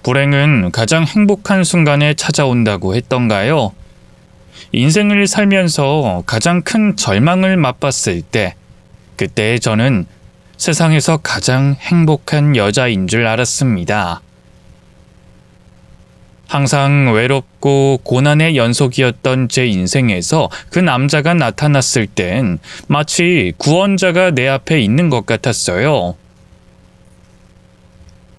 불행은 가장 행복한 순간에 찾아온다고 했던가요? 인생을 살면서 가장 큰 절망을 맛봤을 때, 그때 저는 세상에서 가장 행복한 여자인 줄 알았습니다. 항상 외롭고 고난의 연속이었던 제 인생에서 그 남자가 나타났을 땐 마치 구원자가 내 앞에 있는 것 같았어요.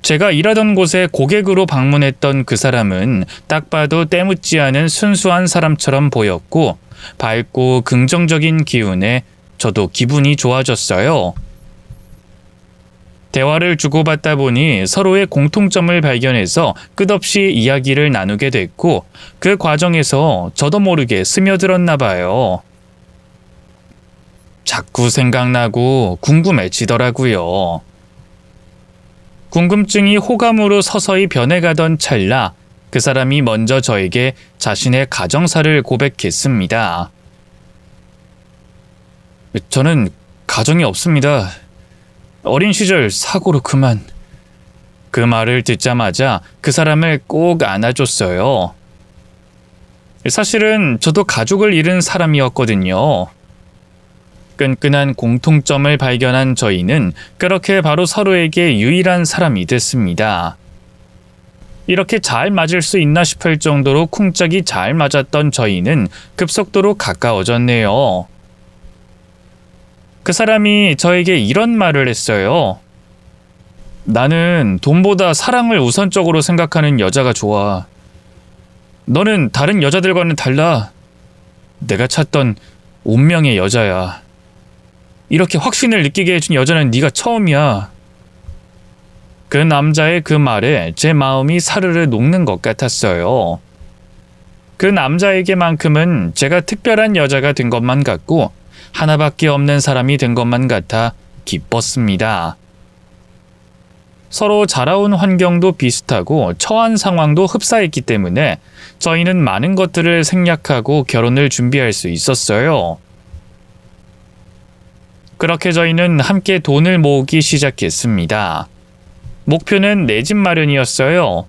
제가 일하던 곳에 고객으로 방문했던 그 사람은 딱 봐도 때묻지 않은 순수한 사람처럼 보였고 밝고 긍정적인 기운에 저도 기분이 좋아졌어요. 대화를 주고받다 보니 서로의 공통점을 발견해서 끝없이 이야기를 나누게 됐고 그 과정에서 저도 모르게 스며들었나 봐요. 자꾸 생각나고 궁금해지더라고요. 궁금증이 호감으로 서서히 변해가던 찰나 그 사람이 먼저 저에게 자신의 가정사를 고백했습니다. 저는 가정이 없습니다. 어린 시절 사고로 그만. 그 말을 듣자마자 그 사람을 꼭 안아줬어요. 사실은 저도 가족을 잃은 사람이었거든요. 끈끈한 공통점을 발견한 저희는 그렇게 바로 서로에게 유일한 사람이 됐습니다. 이렇게 잘 맞을 수 있나 싶을 정도로 쿵짝이 잘 맞았던 저희는 급속도로 가까워졌네요. 그 사람이 저에게 이런 말을 했어요. 나는 돈보다 사랑을 우선적으로 생각하는 여자가 좋아. 너는 다른 여자들과는 달라. 내가 찾던 운명의 여자야. 이렇게 확신을 느끼게 해준 여자는 네가 처음이야. 그 남자의 그 말에 제 마음이 사르르 녹는 것 같았어요. 그 남자에게만큼은 제가 특별한 여자가 된 것만 같고 하나밖에 없는 사람이 된 것만 같아 기뻤습니다. 서로 자라온 환경도 비슷하고 처한 상황도 흡사했기 때문에 저희는 많은 것들을 생략하고 결혼을 준비할 수 있었어요. 그렇게 저희는 함께 돈을 모으기 시작했습니다. 목표는 내 집 마련이었어요.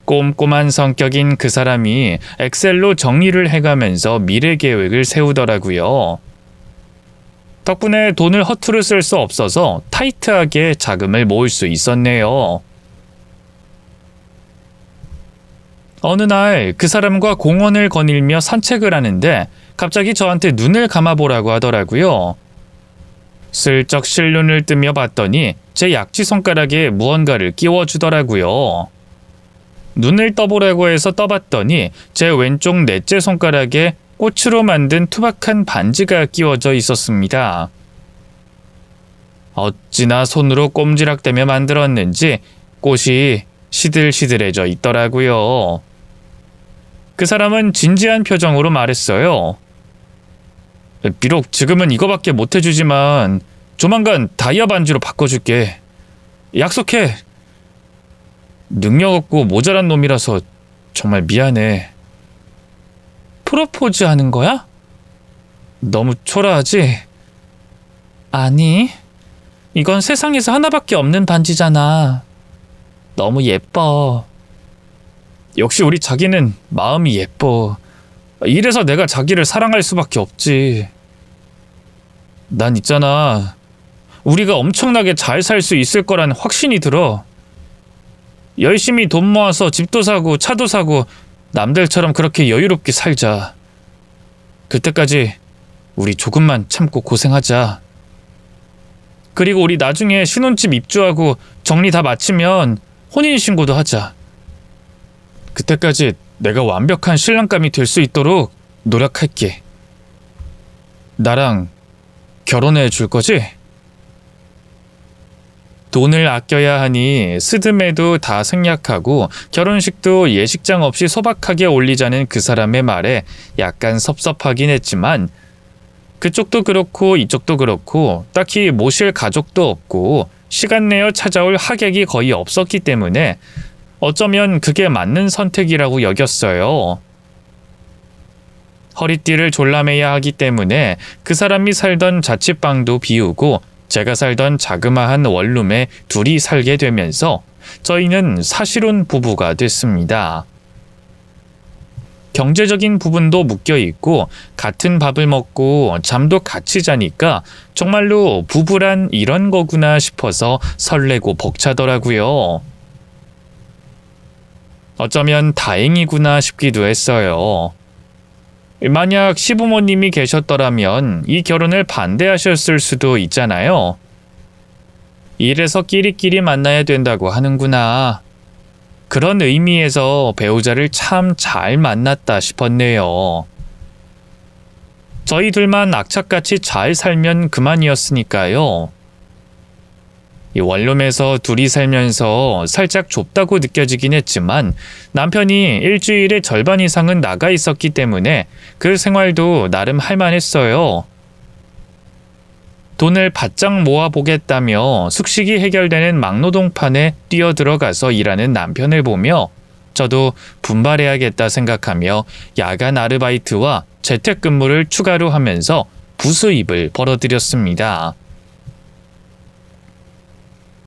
꼼꼼한 성격인 그 사람이 엑셀로 정리를 해가면서 미래 계획을 세우더라고요. 덕분에 돈을 허투루 쓸 수 없어서 타이트하게 자금을 모을 수 있었네요. 어느 날 그 사람과 공원을 거닐며 산책을 하는데 갑자기 저한테 눈을 감아보라고 하더라고요. 슬쩍 실눈을 뜨며 봤더니 제 약지 손가락에 무언가를 끼워주더라고요. 눈을 떠보라고 해서 떠봤더니 제 왼쪽 넷째 손가락에 꽃으로 만든 투박한 반지가 끼워져 있었습니다. 어찌나 손으로 꼼지락대며 만들었는지 꽃이 시들시들해져 있더라고요. 그 사람은 진지한 표정으로 말했어요. 비록 지금은 이거밖에 못 해주지만 조만간 다이아 반지로 바꿔줄게. 약속해. 능력 없고 모자란 놈이라서 정말 미안해. 프로포즈 하는 거야? 너무 초라하지? 아니, 이건 세상에서 하나밖에 없는 반지잖아. 너무 예뻐. 역시 우리 자기는 마음이 예뻐. 이래서 내가 자기를 사랑할 수밖에 없지. 난 있잖아. 우리가 엄청나게 잘 살 수 있을 거란 확신이 들어. 열심히 돈 모아서 집도 사고 차도 사고 남들처럼 그렇게 여유롭게 살자. 그때까지 우리 조금만 참고 고생하자. 그리고 우리 나중에 신혼집 입주하고 정리 다 마치면 혼인신고도 하자. 그때까지 내가 완벽한 신랑감이 될 수 있도록 노력할게. 나랑 결혼해 줄 거지? 돈을 아껴야 하니 스드메도 다 생략하고 결혼식도 예식장 없이 소박하게 올리자는 그 사람의 말에 약간 섭섭하긴 했지만 그쪽도 그렇고 이쪽도 그렇고 딱히 모실 가족도 없고 시간 내어 찾아올 하객이 거의 없었기 때문에 어쩌면 그게 맞는 선택이라고 여겼어요. 허리띠를 졸라매야 하기 때문에 그 사람이 살던 자취방도 비우고 제가 살던 자그마한 원룸에 둘이 살게 되면서 저희는 사실혼 부부가 됐습니다. 경제적인 부분도 묶여 있고 같은 밥을 먹고 잠도 같이 자니까 정말로 부부란 이런 거구나 싶어서 설레고 벅차더라고요. 어쩌면 다행이구나 싶기도 했어요. 만약 시부모님이 계셨더라면 이 결혼을 반대하셨을 수도 있잖아요. 이래서 끼리끼리 만나야 된다고 하는구나. 그런 의미에서 배우자를 참 잘 만났다 싶었네요. 저희 둘만 악착같이 잘 살면 그만이었으니까요. 이 원룸에서 둘이 살면서 살짝 좁다고 느껴지긴 했지만 남편이 일주일에 절반 이상은 나가 있었기 때문에 그 생활도 나름 할만했어요. 돈을 바짝 모아보겠다며 숙식이 해결되는 막노동판에 뛰어들어가서 일하는 남편을 보며 저도 분발해야겠다 생각하며 야간 아르바이트와 재택근무를 추가로 하면서 부수입을 벌어들였습니다.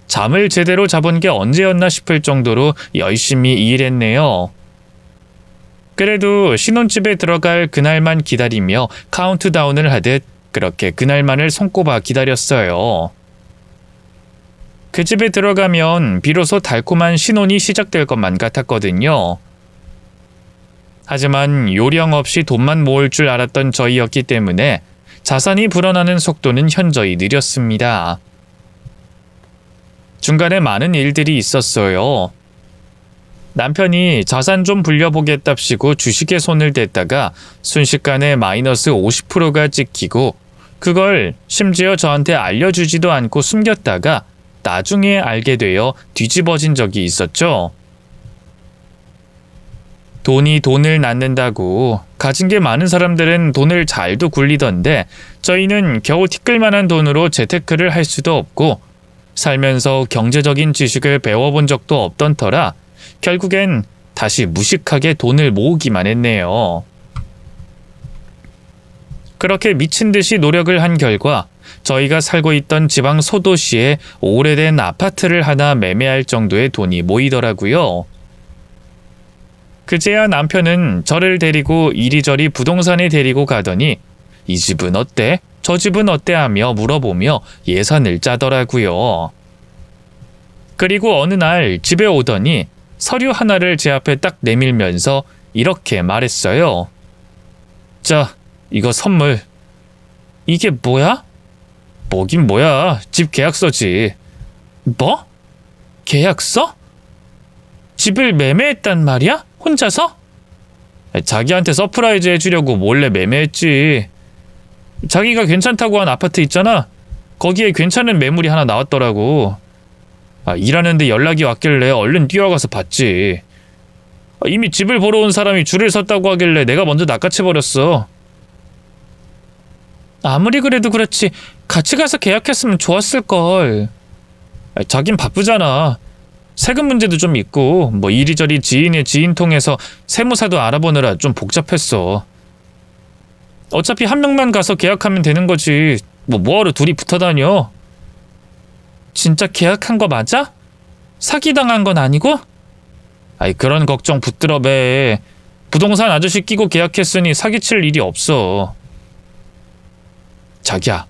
잠을 제대로 자본 게 언제였나 싶을 정도로 열심히 일했네요. 그래도 신혼집에 들어갈 그날만 기다리며 카운트다운을 하듯 그렇게 그날만을 손꼽아 기다렸어요. 그 집에 들어가면 비로소 달콤한 신혼이 시작될 것만 같았거든요. 하지만 요령 없이 돈만 모을 줄 알았던 저희였기 때문에 자산이 불어나는 속도는 현저히 느렸습니다. 중간에 많은 일들이 있었어요. 남편이 자산 좀 불려보겠답시고 주식에 손을 댔다가 순식간에 마이너스 50%가 찍히고 그걸 심지어 저한테 알려주지도 않고 숨겼다가 나중에 알게 되어 뒤집어진 적이 있었죠. 돈이 돈을 낳는다고 가진 게 많은 사람들은 돈을 잘도 굴리던데 저희는 겨우 티끌만한 돈으로 재테크를 할 수도 없고 살면서 경제적인 지식을 배워본 적도 없던 터라 결국엔 다시 무식하게 돈을 모으기만 했네요. 그렇게 미친 듯이 노력을 한 결과 저희가 살고 있던 지방 소도시에 오래된 아파트를 하나 매매할 정도의 돈이 모이더라고요. 그제야 남편은 저를 데리고 이리저리 부동산에 데리고 가더니 이 집은 어때? 저 집은 어때? 하며 물어보며 예산을 짜더라고요. 그리고 어느 날 집에 오더니 서류 하나를 제 앞에 딱 내밀면서 이렇게 말했어요. 자, 이거 선물. 이게 뭐야? 뭐긴 뭐야. 집 계약서지. 뭐? 계약서? 집을 매매했단 말이야? 혼자서? 자기한테 서프라이즈 해주려고 몰래 매매했지. 자기가 괜찮다고 한 아파트 있잖아. 거기에 괜찮은 매물이 하나 나왔더라고. 일하는데 연락이 왔길래 얼른 뛰어가서 봤지. 이미 집을 보러 온 사람이 줄을 섰다고 하길래 내가 먼저 낚아채버렸어. 아무리 그래도 그렇지 같이 가서 계약했으면 좋았을걸. 자긴 바쁘잖아. 세금 문제도 좀 있고 뭐 이리저리 지인의 지인 통해서 세무사도 알아보느라 좀 복잡했어. 어차피 한 명만 가서 계약하면 되는 거지. 뭐하러 둘이 붙어 다녀. 진짜 계약한 거 맞아? 사기당한 건 아니고? 그런 걱정 붙들어 배. 부동산 아저씨 끼고 계약했으니 사기칠 일이 없어. 자기야,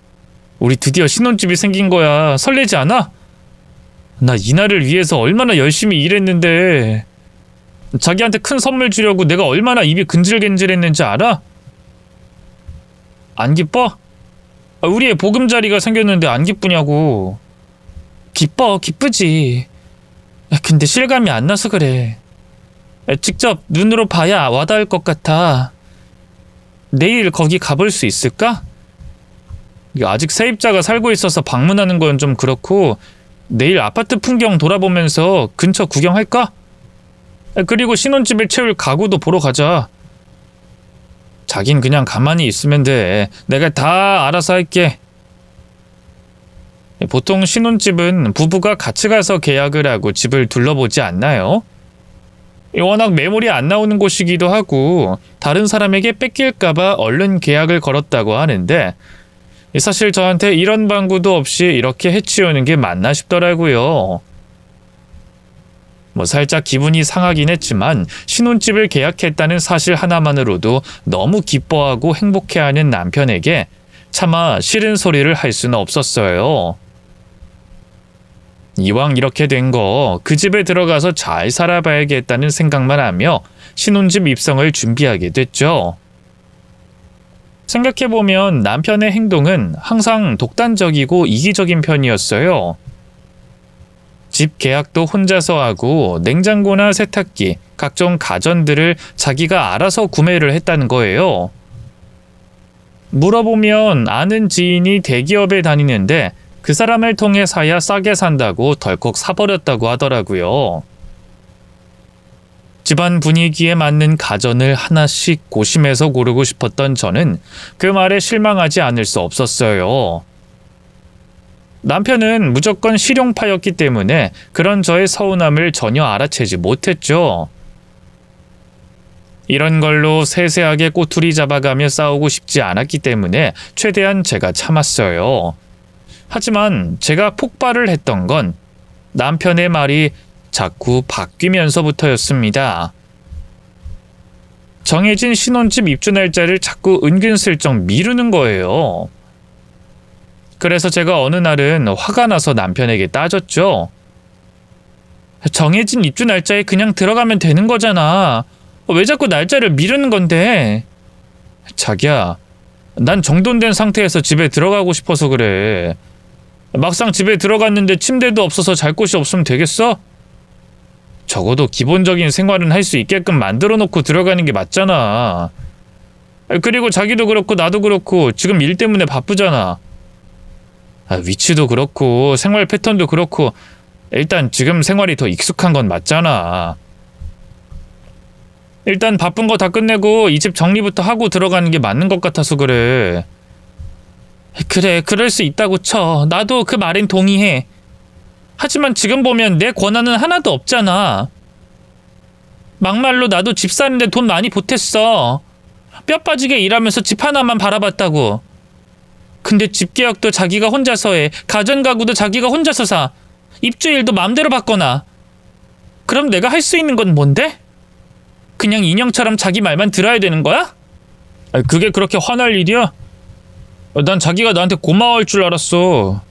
우리 드디어 신혼집이 생긴 거야. 설레지 않아? 나 이날을 위해서 얼마나 열심히 일했는데. 자기한테 큰 선물 주려고 내가 얼마나 입이 근질근질했는지 알아? 안 기뻐? 우리 애 보금자리가 생겼는데 안 기쁘냐고. 기뻐, 기쁘지. 근데 실감이 안 나서 그래. 직접 눈으로 봐야 와닿을 것 같아. 내일 거기 가볼 수 있을까? 아직 세입자가 살고 있어서 방문하는 건 좀 그렇고 내일 아파트 풍경 돌아보면서 근처 구경할까? 그리고 신혼집을 채울 가구도 보러 가자. 자긴 그냥 가만히 있으면 돼. 내가 다 알아서 할게. 보통 신혼집은 부부가 같이 가서 계약을 하고 집을 둘러보지 않나요? 워낙 매물이 안 나오는 곳이기도 하고 다른 사람에게 뺏길까봐 얼른 계약을 걸었다고 하는데 사실 저한테 이런 방구도 없이 이렇게 해치우는 게 맞나 싶더라고요. 살짝 기분이 상하긴 했지만 신혼집을 계약했다는 사실 하나만으로도 너무 기뻐하고 행복해하는 남편에게 차마 싫은 소리를 할 수는 없었어요. 이왕 이렇게 된 거 그 집에 들어가서 잘 살아봐야겠다는 생각만 하며 신혼집 입성을 준비하게 됐죠. 생각해보면 남편의 행동은 항상 독단적이고 이기적인 편이었어요. 집 계약도 혼자서 하고 냉장고나 세탁기, 각종 가전들을 자기가 알아서 구매를 했다는 거예요. 물어보면 아는 지인이 대기업에 다니는데 그 사람을 통해 사야 싸게 산다고 덜컥 사버렸다고 하더라고요. 집안 분위기에 맞는 가전을 하나씩 고심해서 고르고 싶었던 저는 그 말에 실망하지 않을 수 없었어요. 남편은 무조건 실용파였기 때문에 그런 저의 서운함을 전혀 알아채지 못했죠. 이런 걸로 세세하게 꼬투리 잡아가며 싸우고 싶지 않았기 때문에 최대한 제가 참았어요. 하지만 제가 폭발을 했던 건 남편의 말이 자꾸 바뀌면서부터였습니다. 정해진 신혼집 입주 날짜를 자꾸 은근슬쩍 미루는 거예요. 그래서 제가 어느 날은 화가 나서 남편에게 따졌죠. 정해진 입주 날짜에 그냥 들어가면 되는 거잖아. 왜 자꾸 날짜를 미루는 건데? 자기야, 난 정돈된 상태에서 집에 들어가고 싶어서 그래. 막상 집에 들어갔는데 침대도 없어서 잘 곳이 없으면 되겠어? 적어도 기본적인 생활은 할 수 있게끔 만들어 놓고 들어가는 게 맞잖아. 그리고 자기도 그렇고 나도 그렇고 지금 일 때문에 바쁘잖아. 위치도 그렇고 생활 패턴도 그렇고 일단 지금 생활이 더 익숙한 건 맞잖아. 일단 바쁜 거 다 끝내고 이 집 정리부터 하고 들어가는 게 맞는 것 같아서 그래. 그래, 그럴 수 있다고 쳐. 나도 그 말엔 동의해. 하지만 지금 보면 내 권한은 하나도 없잖아. 막말로 나도 집 사는데 돈 많이 보탰어. 뼈 빠지게 일하면서 집 하나만 바라봤다고. 근데 집 계약도 자기가 혼자서 해. 가전 가구도 자기가 혼자서 사. 입주일도 맘대로 바꿔놔. 그럼 내가 할 수 있는 건 뭔데? 그냥 인형처럼 자기 말만 들어야 되는 거야? 그게 그렇게 화날 일이야? 난 자기가 나한테 고마워할 줄 알았어.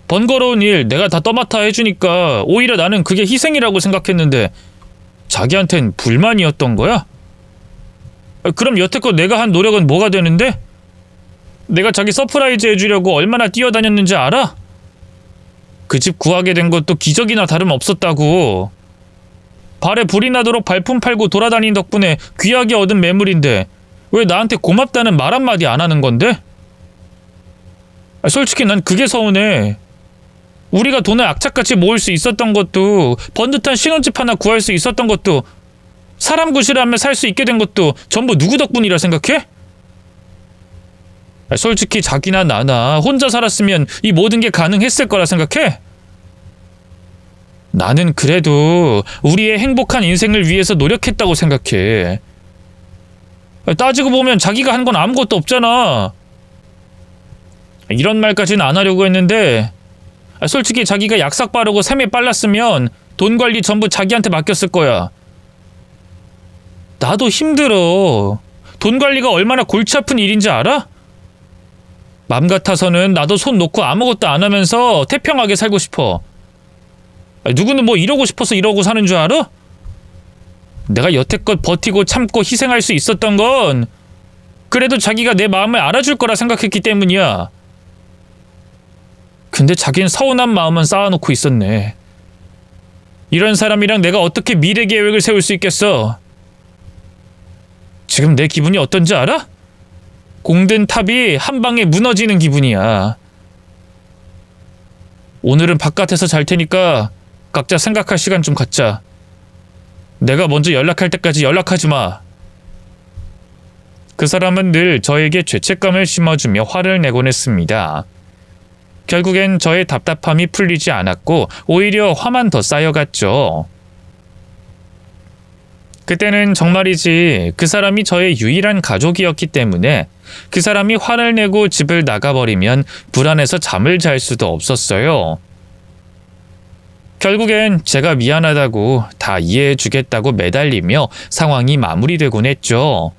번거로운 일 내가 다 떠맡아 해주니까 오히려 나는 그게 희생이라고 생각했는데 자기한텐 불만이었던 거야? 그럼 여태껏 내가 한 노력은 뭐가 되는데? 내가 자기 서프라이즈 해주려고 얼마나 뛰어다녔는지 알아? 그 집 구하게 된 것도 기적이나 다름없었다고. 발에 불이 나도록 발품 팔고 돌아다닌 덕분에 귀하게 얻은 매물인데 왜 나한테 고맙다는 말 한마디 안 하는 건데? 솔직히 난 그게 서운해. 우리가 돈을 악착같이 모을 수 있었던 것도, 번듯한 신혼집 하나 구할 수 있었던 것도, 사람 구실하며 살 수 있게 된 것도 전부 누구 덕분이라 생각해? 솔직히 자기나 나나 혼자 살았으면 이 모든 게 가능했을 거라 생각해? 나는 그래도 우리의 행복한 인생을 위해서 노력했다고 생각해. 따지고 보면 자기가 한 건 아무것도 없잖아. 이런 말까지는 안 하려고 했는데 솔직히 자기가 약삭 빠르고 셈이 빨랐으면 돈 관리 전부 자기한테 맡겼을 거야. 나도 힘들어. 돈 관리가 얼마나 골치 아픈 일인지 알아? 맘 같아서는 나도 손 놓고 아무것도 안 하면서 태평하게 살고 싶어. 누구는 뭐 이러고 싶어서 이러고 사는 줄 알아? 내가 여태껏 버티고 참고 희생할 수 있었던 건 그래도 자기가 내 마음을 알아줄 거라 생각했기 때문이야. 근데 자긴 서운한 마음은 쌓아놓고 있었네. 이런 사람이랑 내가 어떻게 미래 계획을 세울 수 있겠어? 지금 내 기분이 어떤지 알아? 공든 탑이 한 방에 무너지는 기분이야. 오늘은 바깥에서 잘 테니까 각자 생각할 시간 좀 갖자. 내가 먼저 연락할 때까지 연락하지 마. 그 사람은 늘 저에게 죄책감을 심어주며 화를 내곤 했습니다. 결국엔 저의 답답함이 풀리지 않았고 오히려 화만 더 쌓여갔죠. 그때는 정말이지 그 사람이 저의 유일한 가족이었기 때문에 그 사람이 화를 내고 집을 나가버리면 불안해서 잠을 잘 수도 없었어요. 결국엔 제가 미안하다고 다 이해해 주겠다고 매달리며 상황이 마무리되곤 했죠.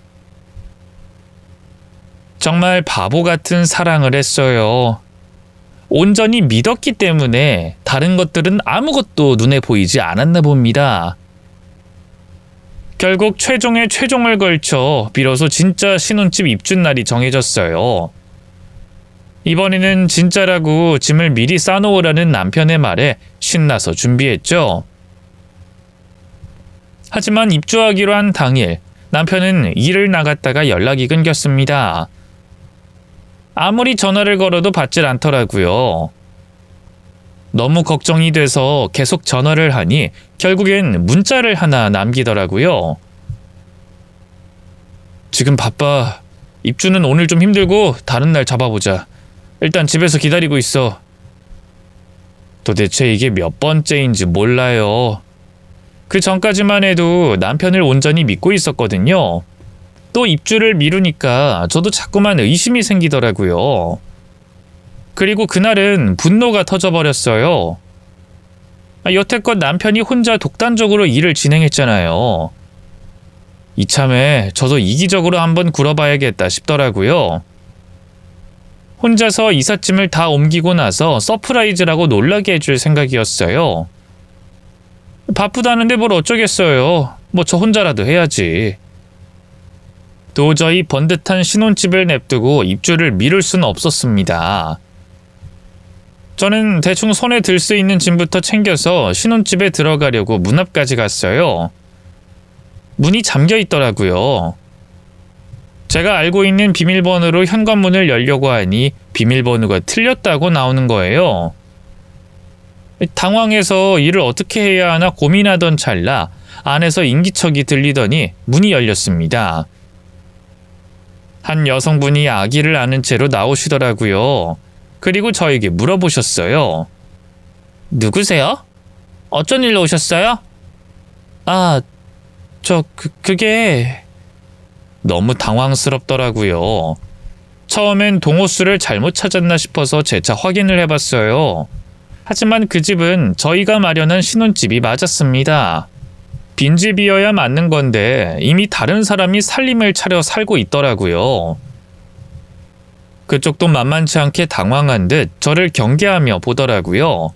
정말 바보 같은 사랑을 했어요. 온전히 믿었기 때문에 다른 것들은 아무것도 눈에 보이지 않았나 봅니다. 결국 최종의 최종을 걸쳐 비로소 진짜 신혼집 입주 날이 정해졌어요. 이번에는 진짜라고 짐을 미리 싸놓으라는 남편의 말에 신나서 준비했죠. 하지만 입주하기로 한 당일 남편은 일을 나갔다가 연락이 끊겼습니다. 아무리 전화를 걸어도 받질 않더라고요. 너무 걱정이 돼서 계속 전화를 하니 결국엔 문자를 하나 남기더라고요. 지금 바빠. 입주는 오늘 좀 힘들고 다른 날 잡아보자. 일단 집에서 기다리고 있어. 도대체 이게 몇 번째인지 몰라요. 그 전까지만 해도 남편을 온전히 믿고 있었거든요. 또 입주를 미루니까 저도 자꾸만 의심이 생기더라고요. 그리고 그날은 분노가 터져버렸어요. 여태껏 남편이 혼자 독단적으로 일을 진행했잖아요. 이참에 저도 이기적으로 한번 굴어봐야겠다 싶더라고요. 혼자서 이삿짐을 다 옮기고 나서 서프라이즈라고 놀라게 해줄 생각이었어요. 바쁘다는데 뭘 어쩌겠어요. 뭐 저 혼자라도 해야지. 도저히 번듯한 신혼집을 냅두고 입주를 미룰 수는 없었습니다. 저는 대충 손에 들 수 있는 짐부터 챙겨서 신혼집에 들어가려고 문 앞까지 갔어요. 문이 잠겨 있더라고요. 제가 알고 있는 비밀번호로 현관문을 열려고 하니 비밀번호가 틀렸다고 나오는 거예요. 당황해서 일을 어떻게 해야 하나 고민하던 찰나 안에서 인기척이 들리더니 문이 열렸습니다. 한 여성분이 아기를 안은 채로 나오시더라고요. 그리고 저에게 물어보셨어요. 누구세요? 어쩐 일로 오셨어요? 그게... 너무 당황스럽더라고요. 처음엔 동호수를 잘못 찾았나 싶어서 재차 확인을 해봤어요. 하지만 그 집은 저희가 마련한 신혼집이 맞았습니다. 빈집이어야 맞는 건데 이미 다른 사람이 살림을 차려 살고 있더라고요. 그쪽도 만만치 않게 당황한 듯 저를 경계하며 보더라고요.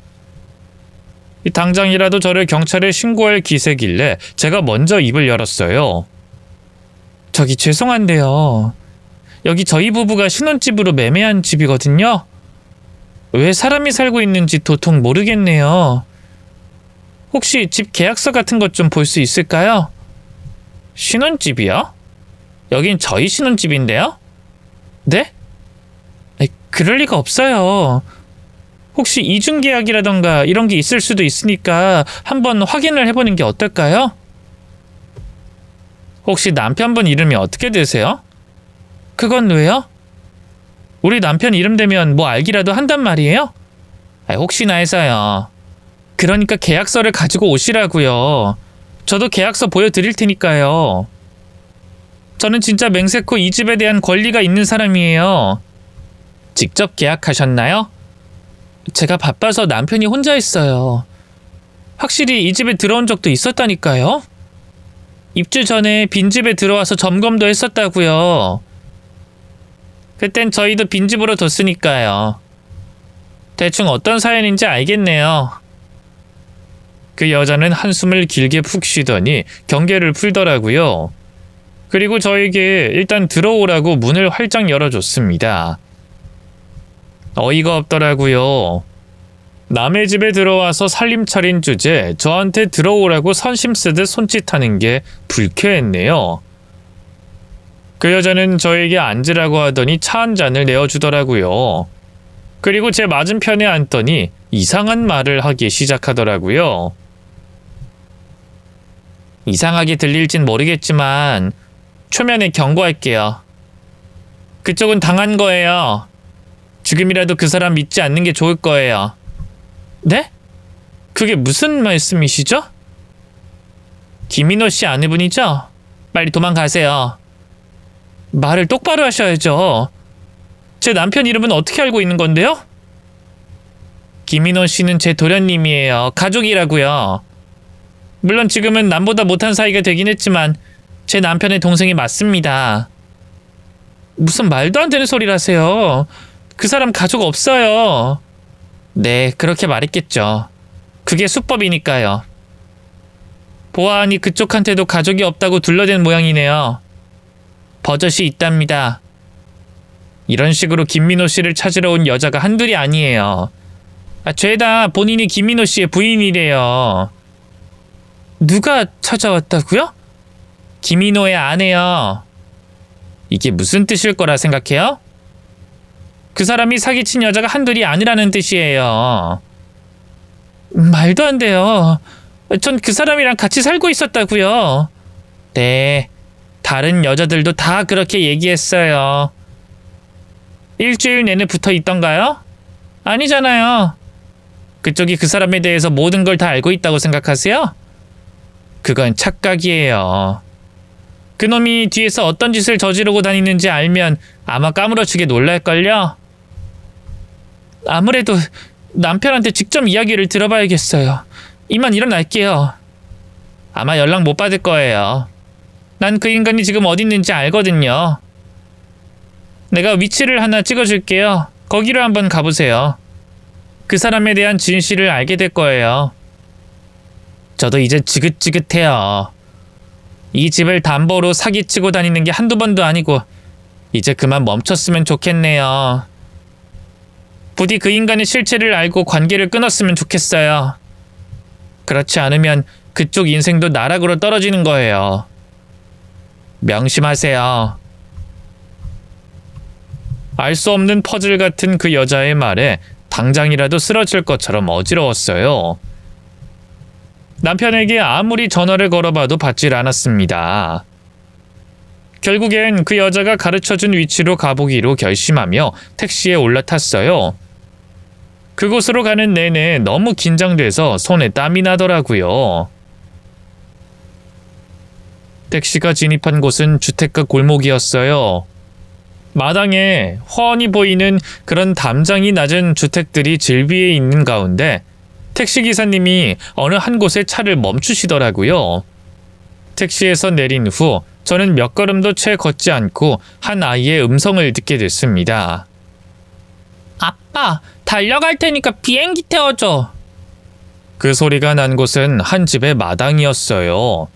당장이라도 저를 경찰에 신고할 기세길래 제가 먼저 입을 열었어요. 저기 죄송한데요. 여기 저희 부부가 신혼집으로 매매한 집이거든요. 왜 사람이 살고 있는지 도통 모르겠네요. 혹시 집 계약서 같은 것 좀 볼 수 있을까요? 신혼집이요? 여긴 저희 신혼집인데요? 네? 그럴 리가 없어요. 혹시 이중계약이라던가 이런 게 있을 수도 있으니까 한번 확인을 해보는 게 어떨까요? 혹시 남편분 이름이 어떻게 되세요? 그건 왜요? 우리 남편 이름 되면 뭐 알기라도 한단 말이에요? 혹시나 해서요. 그러니까 계약서를 가지고 오시라고요. 저도 계약서 보여드릴 테니까요. 저는 진짜 맹세코 이 집에 대한 권리가 있는 사람이에요. 직접 계약하셨나요? 제가 바빠서 남편이 혼자 있어요. 확실히 이 집에 들어온 적도 있었다니까요. 입주 전에 빈집에 들어와서 점검도 했었다고요. 그땐 저희도 빈집으로 뒀으니까요. 대충 어떤 사연인지 알겠네요. 그 여자는 한숨을 길게 푹 쉬더니 경계를 풀더라고요. 그리고 저에게 일단 들어오라고 문을 활짝 열어줬습니다. 어이가 없더라고요. 남의 집에 들어와서 살림 차린 주제 저한테 들어오라고 선심 쓰듯 손짓하는 게 불쾌했네요. 그 여자는 저에게 앉으라고 하더니 차 한 잔을 내어주더라고요. 그리고 제 맞은편에 앉더니 이상한 말을 하기 시작하더라고요. 이상하게 들릴진 모르겠지만 초면에 경고할게요. 그쪽은 당한 거예요. 지금이라도 그 사람 믿지 않는 게 좋을 거예요. 네? 그게 무슨 말씀이시죠? 김인호 씨 아내분이죠? 빨리 도망가세요. 말을 똑바로 하셔야죠. 제 남편 이름은 어떻게 알고 있는 건데요? 김민호 씨는 제 도련님이에요. 가족이라고요. 물론 지금은 남보다 못한 사이가 되긴 했지만 제 남편의 동생이 맞습니다. 무슨 말도 안 되는 소리를 하세요. 그 사람 가족 없어요. 네, 그렇게 말했겠죠. 그게 수법이니까요. 보아하니 그쪽한테도 가족이 없다고 둘러댄 모양이네요. 버젓이 있답니다. 이런 식으로 김민호 씨를 찾으러 온 여자가 한둘이 아니에요. 죄다 본인이 김민호 씨의 부인이래요. 누가 찾아왔다고요? 김민호의 아내요. 이게 무슨 뜻일 거라 생각해요? 그 사람이 사기친 여자가 한둘이 아니라는 뜻이에요. 말도 안 돼요. 전 그 사람이랑 같이 살고 있었다고요. 네, 다른 여자들도 다 그렇게 얘기했어요. 일주일 내내 붙어 있던가요? 아니잖아요. 그쪽이 그 사람에 대해서 모든 걸 다 알고 있다고 생각하세요? 그건 착각이에요. 그놈이 뒤에서 어떤 짓을 저지르고 다니는지 알면 아마 까무러치게 놀랄걸요? 아무래도 남편한테 직접 이야기를 들어봐야겠어요. 이만 일어날게요. 아마 연락 못 받을 거예요. 난 그 인간이 지금 어디 있는지 알거든요. 내가 위치를 하나 찍어줄게요. 거기로 한번 가보세요. 그 사람에 대한 진실을 알게 될 거예요. 저도 이제 지긋지긋해요. 이 집을 담보로 사기치고 다니는 게 한두 번도 아니고 이제 그만 멈췄으면 좋겠네요. 부디 그 인간의 실체를 알고 관계를 끊었으면 좋겠어요. 그렇지 않으면 그쪽 인생도 나락으로 떨어지는 거예요. 명심하세요. 알 수 없는 퍼즐 같은 그 여자의 말에 당장이라도 쓰러질 것처럼 어지러웠어요. 남편에게 아무리 전화를 걸어봐도 받질 않았습니다. 결국엔 그 여자가 가르쳐준 위치로 가보기로 결심하며 택시에 올라탔어요. 그곳으로 가는 내내 너무 긴장돼서 손에 땀이 나더라고요. 택시가 진입한 곳은 주택가 골목이었어요. 마당에 훤히 보이는 그런 담장이 낮은 주택들이 질비해 있는 가운데 택시기사님이 어느 한 곳에 차를 멈추시더라고요. 택시에서 내린 후 저는 몇 걸음도 채 걷지 않고 한 아이의 음성을 듣게 됐습니다. 아빠, 달려갈 테니까 비행기 태워줘. 그 소리가 난 곳은 한 집의 마당이었어요.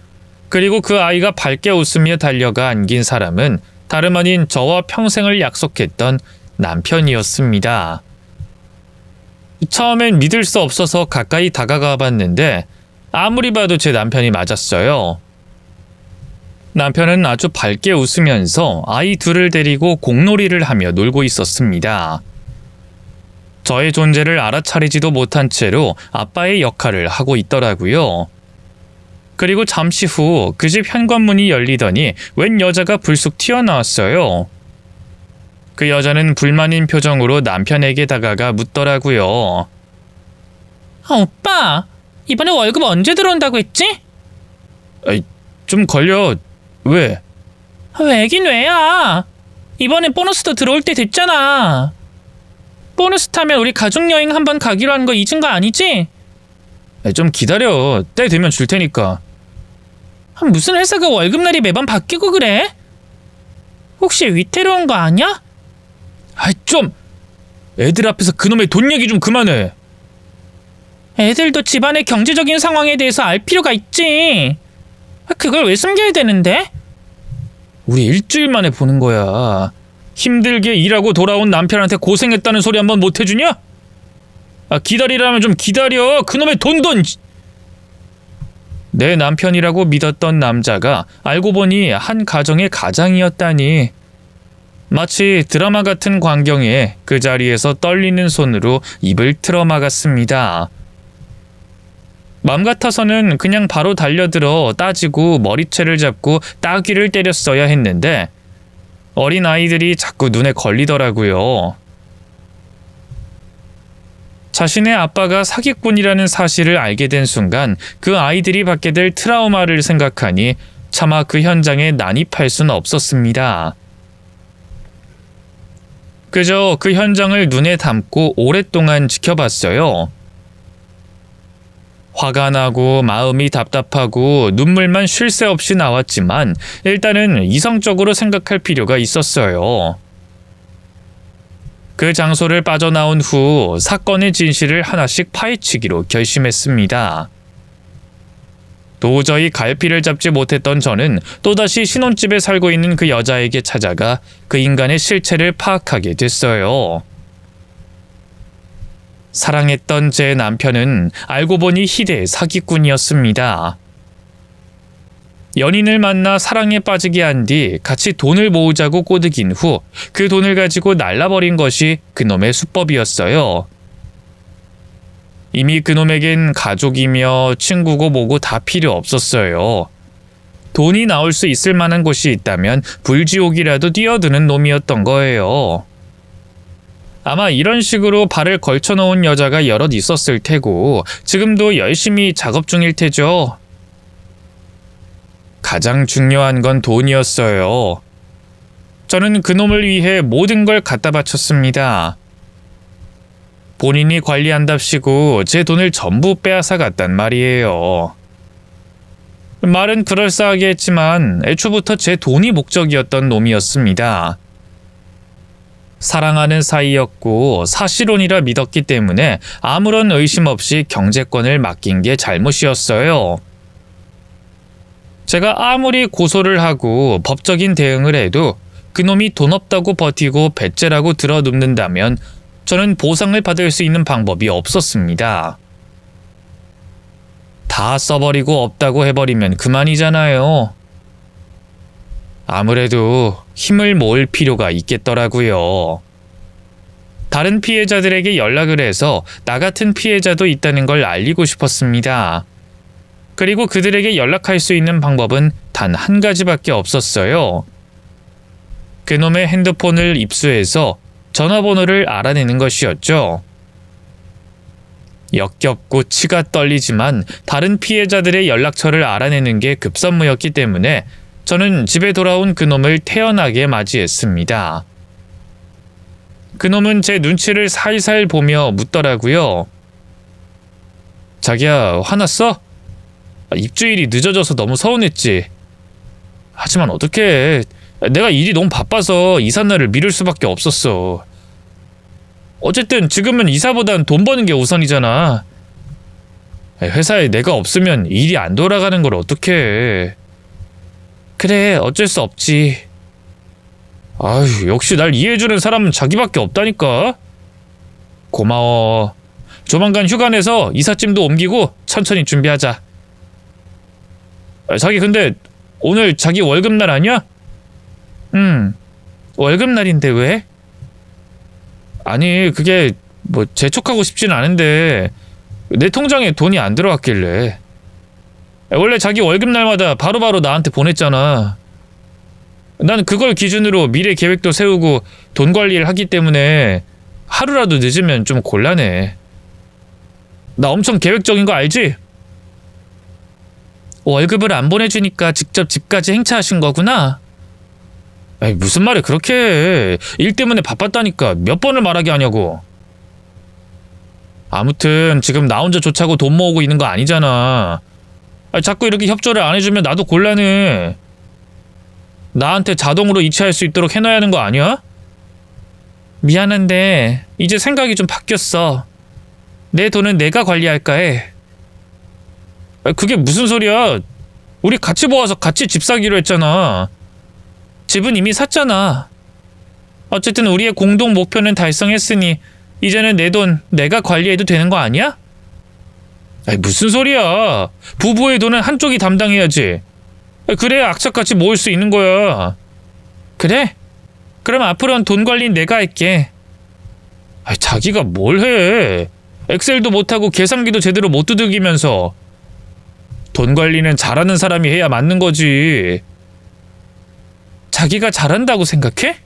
그리고 그 아이가 밝게 웃으며 달려가 안긴 사람은 다름 아닌 저와 평생을 약속했던 남편이었습니다. 처음엔 믿을 수 없어서 가까이 다가가 봤는데 아무리 봐도 제 남편이 맞았어요. 남편은 아주 밝게 웃으면서 아이 둘을 데리고 공놀이를 하며 놀고 있었습니다. 저의 존재를 알아차리지도 못한 채로 아빠의 역할을 하고 있더라고요. 그리고 잠시 후 그 집 현관문이 열리더니 웬 여자가 불쑥 튀어나왔어요. 그 여자는 불만인 표정으로 남편에게 다가가 묻더라고요. 오빠, 이번에 월급 언제 들어온다고 했지? 좀 걸려. 왜? 왜긴 왜야. 이번엔 보너스도 들어올 때 됐잖아. 보너스 타면 우리 가족여행 한번 가기로 한 거 잊은 거 아니지? 좀 기다려. 때 되면 줄 테니까. 무슨 회사가 월급날이 매번 바뀌고 그래? 혹시 위태로운 거 아니야? 좀! 애들 앞에서 그놈의 돈 얘기 좀 그만해. 애들도 집안의 경제적인 상황에 대해서 알 필요가 있지. 그걸 왜 숨겨야 되는데? 우리 일주일 만에 보는 거야. 힘들게 일하고 돌아온 남편한테 고생했다는 소리 한번 못 해주냐? 기다리라면 좀 기다려. 그놈의 돈! 내 남편이라고 믿었던 남자가 알고 보니 한 가정의 가장이었다니. 마치 드라마 같은 광경에 그 자리에서 떨리는 손으로 입을 틀어막았습니다. 맘 같아서는 그냥 바로 달려들어 따지고 머리채를 잡고 따귀를 때렸어야 했는데 어린 아이들이 자꾸 눈에 걸리더라고요. 자신의 아빠가 사기꾼이라는 사실을 알게 된 순간 그 아이들이 받게 될 트라우마를 생각하니 차마 그 현장에 난입할 수는 없었습니다. 그저 그 현장을 눈에 담고 오랫동안 지켜봤어요. 화가 나고 마음이 답답하고 눈물만 쉴 새 없이 나왔지만 일단은 이성적으로 생각할 필요가 있었어요. 그 장소를 빠져나온 후 사건의 진실을 하나씩 파헤치기로 결심했습니다. 도저히 갈피를 잡지 못했던 저는 또다시 신혼집에 살고 있는 그 여자에게 찾아가 그 인간의 실체를 파악하게 됐어요. 사랑했던 제 남편은 알고 보니 희대의 사기꾼이었습니다. 연인을 만나 사랑에 빠지게 한 뒤 같이 돈을 모으자고 꼬드긴 후 그 돈을 가지고 날라버린 것이 그놈의 수법이었어요. 이미 그놈에겐 가족이며 친구고 뭐고 다 필요 없었어요. 돈이 나올 수 있을 만한 곳이 있다면 불지옥이라도 뛰어드는 놈이었던 거예요. 아마 이런 식으로 발을 걸쳐놓은 여자가 여럿 있었을 테고 지금도 열심히 작업 중일 테죠. 가장 중요한 건 돈이었어요. 저는 그놈을 위해 모든 걸 갖다 바쳤습니다. 본인이 관리한답시고 제 돈을 전부 빼앗아 갔단 말이에요. 말은 그럴싸하게 했지만 애초부터 제 돈이 목적이었던 놈이었습니다. 사랑하는 사이였고 사실혼이라 믿었기 때문에 아무런 의심 없이 경제권을 맡긴 게 잘못이었어요. 제가 아무리 고소를 하고 법적인 대응을 해도 그놈이 돈 없다고 버티고 배째라고 들어눕는다면 저는 보상을 받을 수 있는 방법이 없었습니다. 다 써버리고 없다고 해버리면 그만이잖아요. 아무래도 힘을 모을 필요가 있겠더라고요. 다른 피해자들에게 연락을 해서 나 같은 피해자도 있다는 걸 알리고 싶었습니다. 그리고 그들에게 연락할 수 있는 방법은 단 한 가지밖에 없었어요. 그놈의 핸드폰을 입수해서 전화번호를 알아내는 것이었죠. 역겹고 치가 떨리지만 다른 피해자들의 연락처를 알아내는 게 급선무였기 때문에 저는 집에 돌아온 그놈을 태연하게 맞이했습니다. 그놈은 제 눈치를 살살 보며 묻더라고요. 자기야, 화났어? 입주일이 늦어져서 너무 서운했지. 하지만 어떡해. 내가 일이 너무 바빠서 이삿날을 미룰 수밖에 없었어. 어쨌든 지금은 이사보단 돈 버는 게 우선이잖아. 회사에 내가 없으면 일이 안 돌아가는 걸 어떡해. 그래, 어쩔 수 없지. 아휴, 역시 날 이해해주는 사람은 자기밖에 없다니까. 고마워. 조만간 휴가 내서 이삿짐도 옮기고 천천히 준비하자. 자기 근데 오늘 자기 월급날 아니야? 월급날인데 왜? 아니, 그게 뭐 재촉하고 싶진 않은데 내 통장에 돈이 안 들어왔길래. 원래 자기 월급날마다 바로바로 나한테 보냈잖아. 난 그걸 기준으로 미래 계획도 세우고 돈 관리를 하기 때문에 하루라도 늦으면 좀 곤란해. 나 엄청 계획적인 거 알지? 월급을 안 보내주니까 직접 집까지 행차하신 거구나. 에이, 무슨 말을 그렇게 해. 일 때문에 바빴다니까 몇 번을 말하게 하냐고. 아무튼 지금 나 혼자 좋자고 돈 모으고 있는 거 아니잖아. 자꾸 이렇게 협조를 안 해주면 나도 곤란해. 나한테 자동으로 이체할 수 있도록 해놔야 하는 거 아니야? 미안한데 이제 생각이 좀 바뀌었어. 내 돈은 내가 관리할까 해. 그게 무슨 소리야. 우리 같이 모아서 같이 집 사기로 했잖아. 집은 이미 샀잖아. 어쨌든 우리의 공동 목표는 달성했으니 이제는 내 돈 내가 관리해도 되는 거 아니야? 아니, 무슨 소리야. 부부의 돈은 한쪽이 담당해야지. 그래야 악착같이 모을 수 있는 거야. 그래? 그럼 앞으로는 돈 관리는 내가 할게. 아니, 자기가 뭘 해. 엑셀도 못하고 계산기도 제대로 못 두들기면서. 돈 관리는 잘하는 사람이 해야 맞는 거지. 자기가 잘한다고 생각해?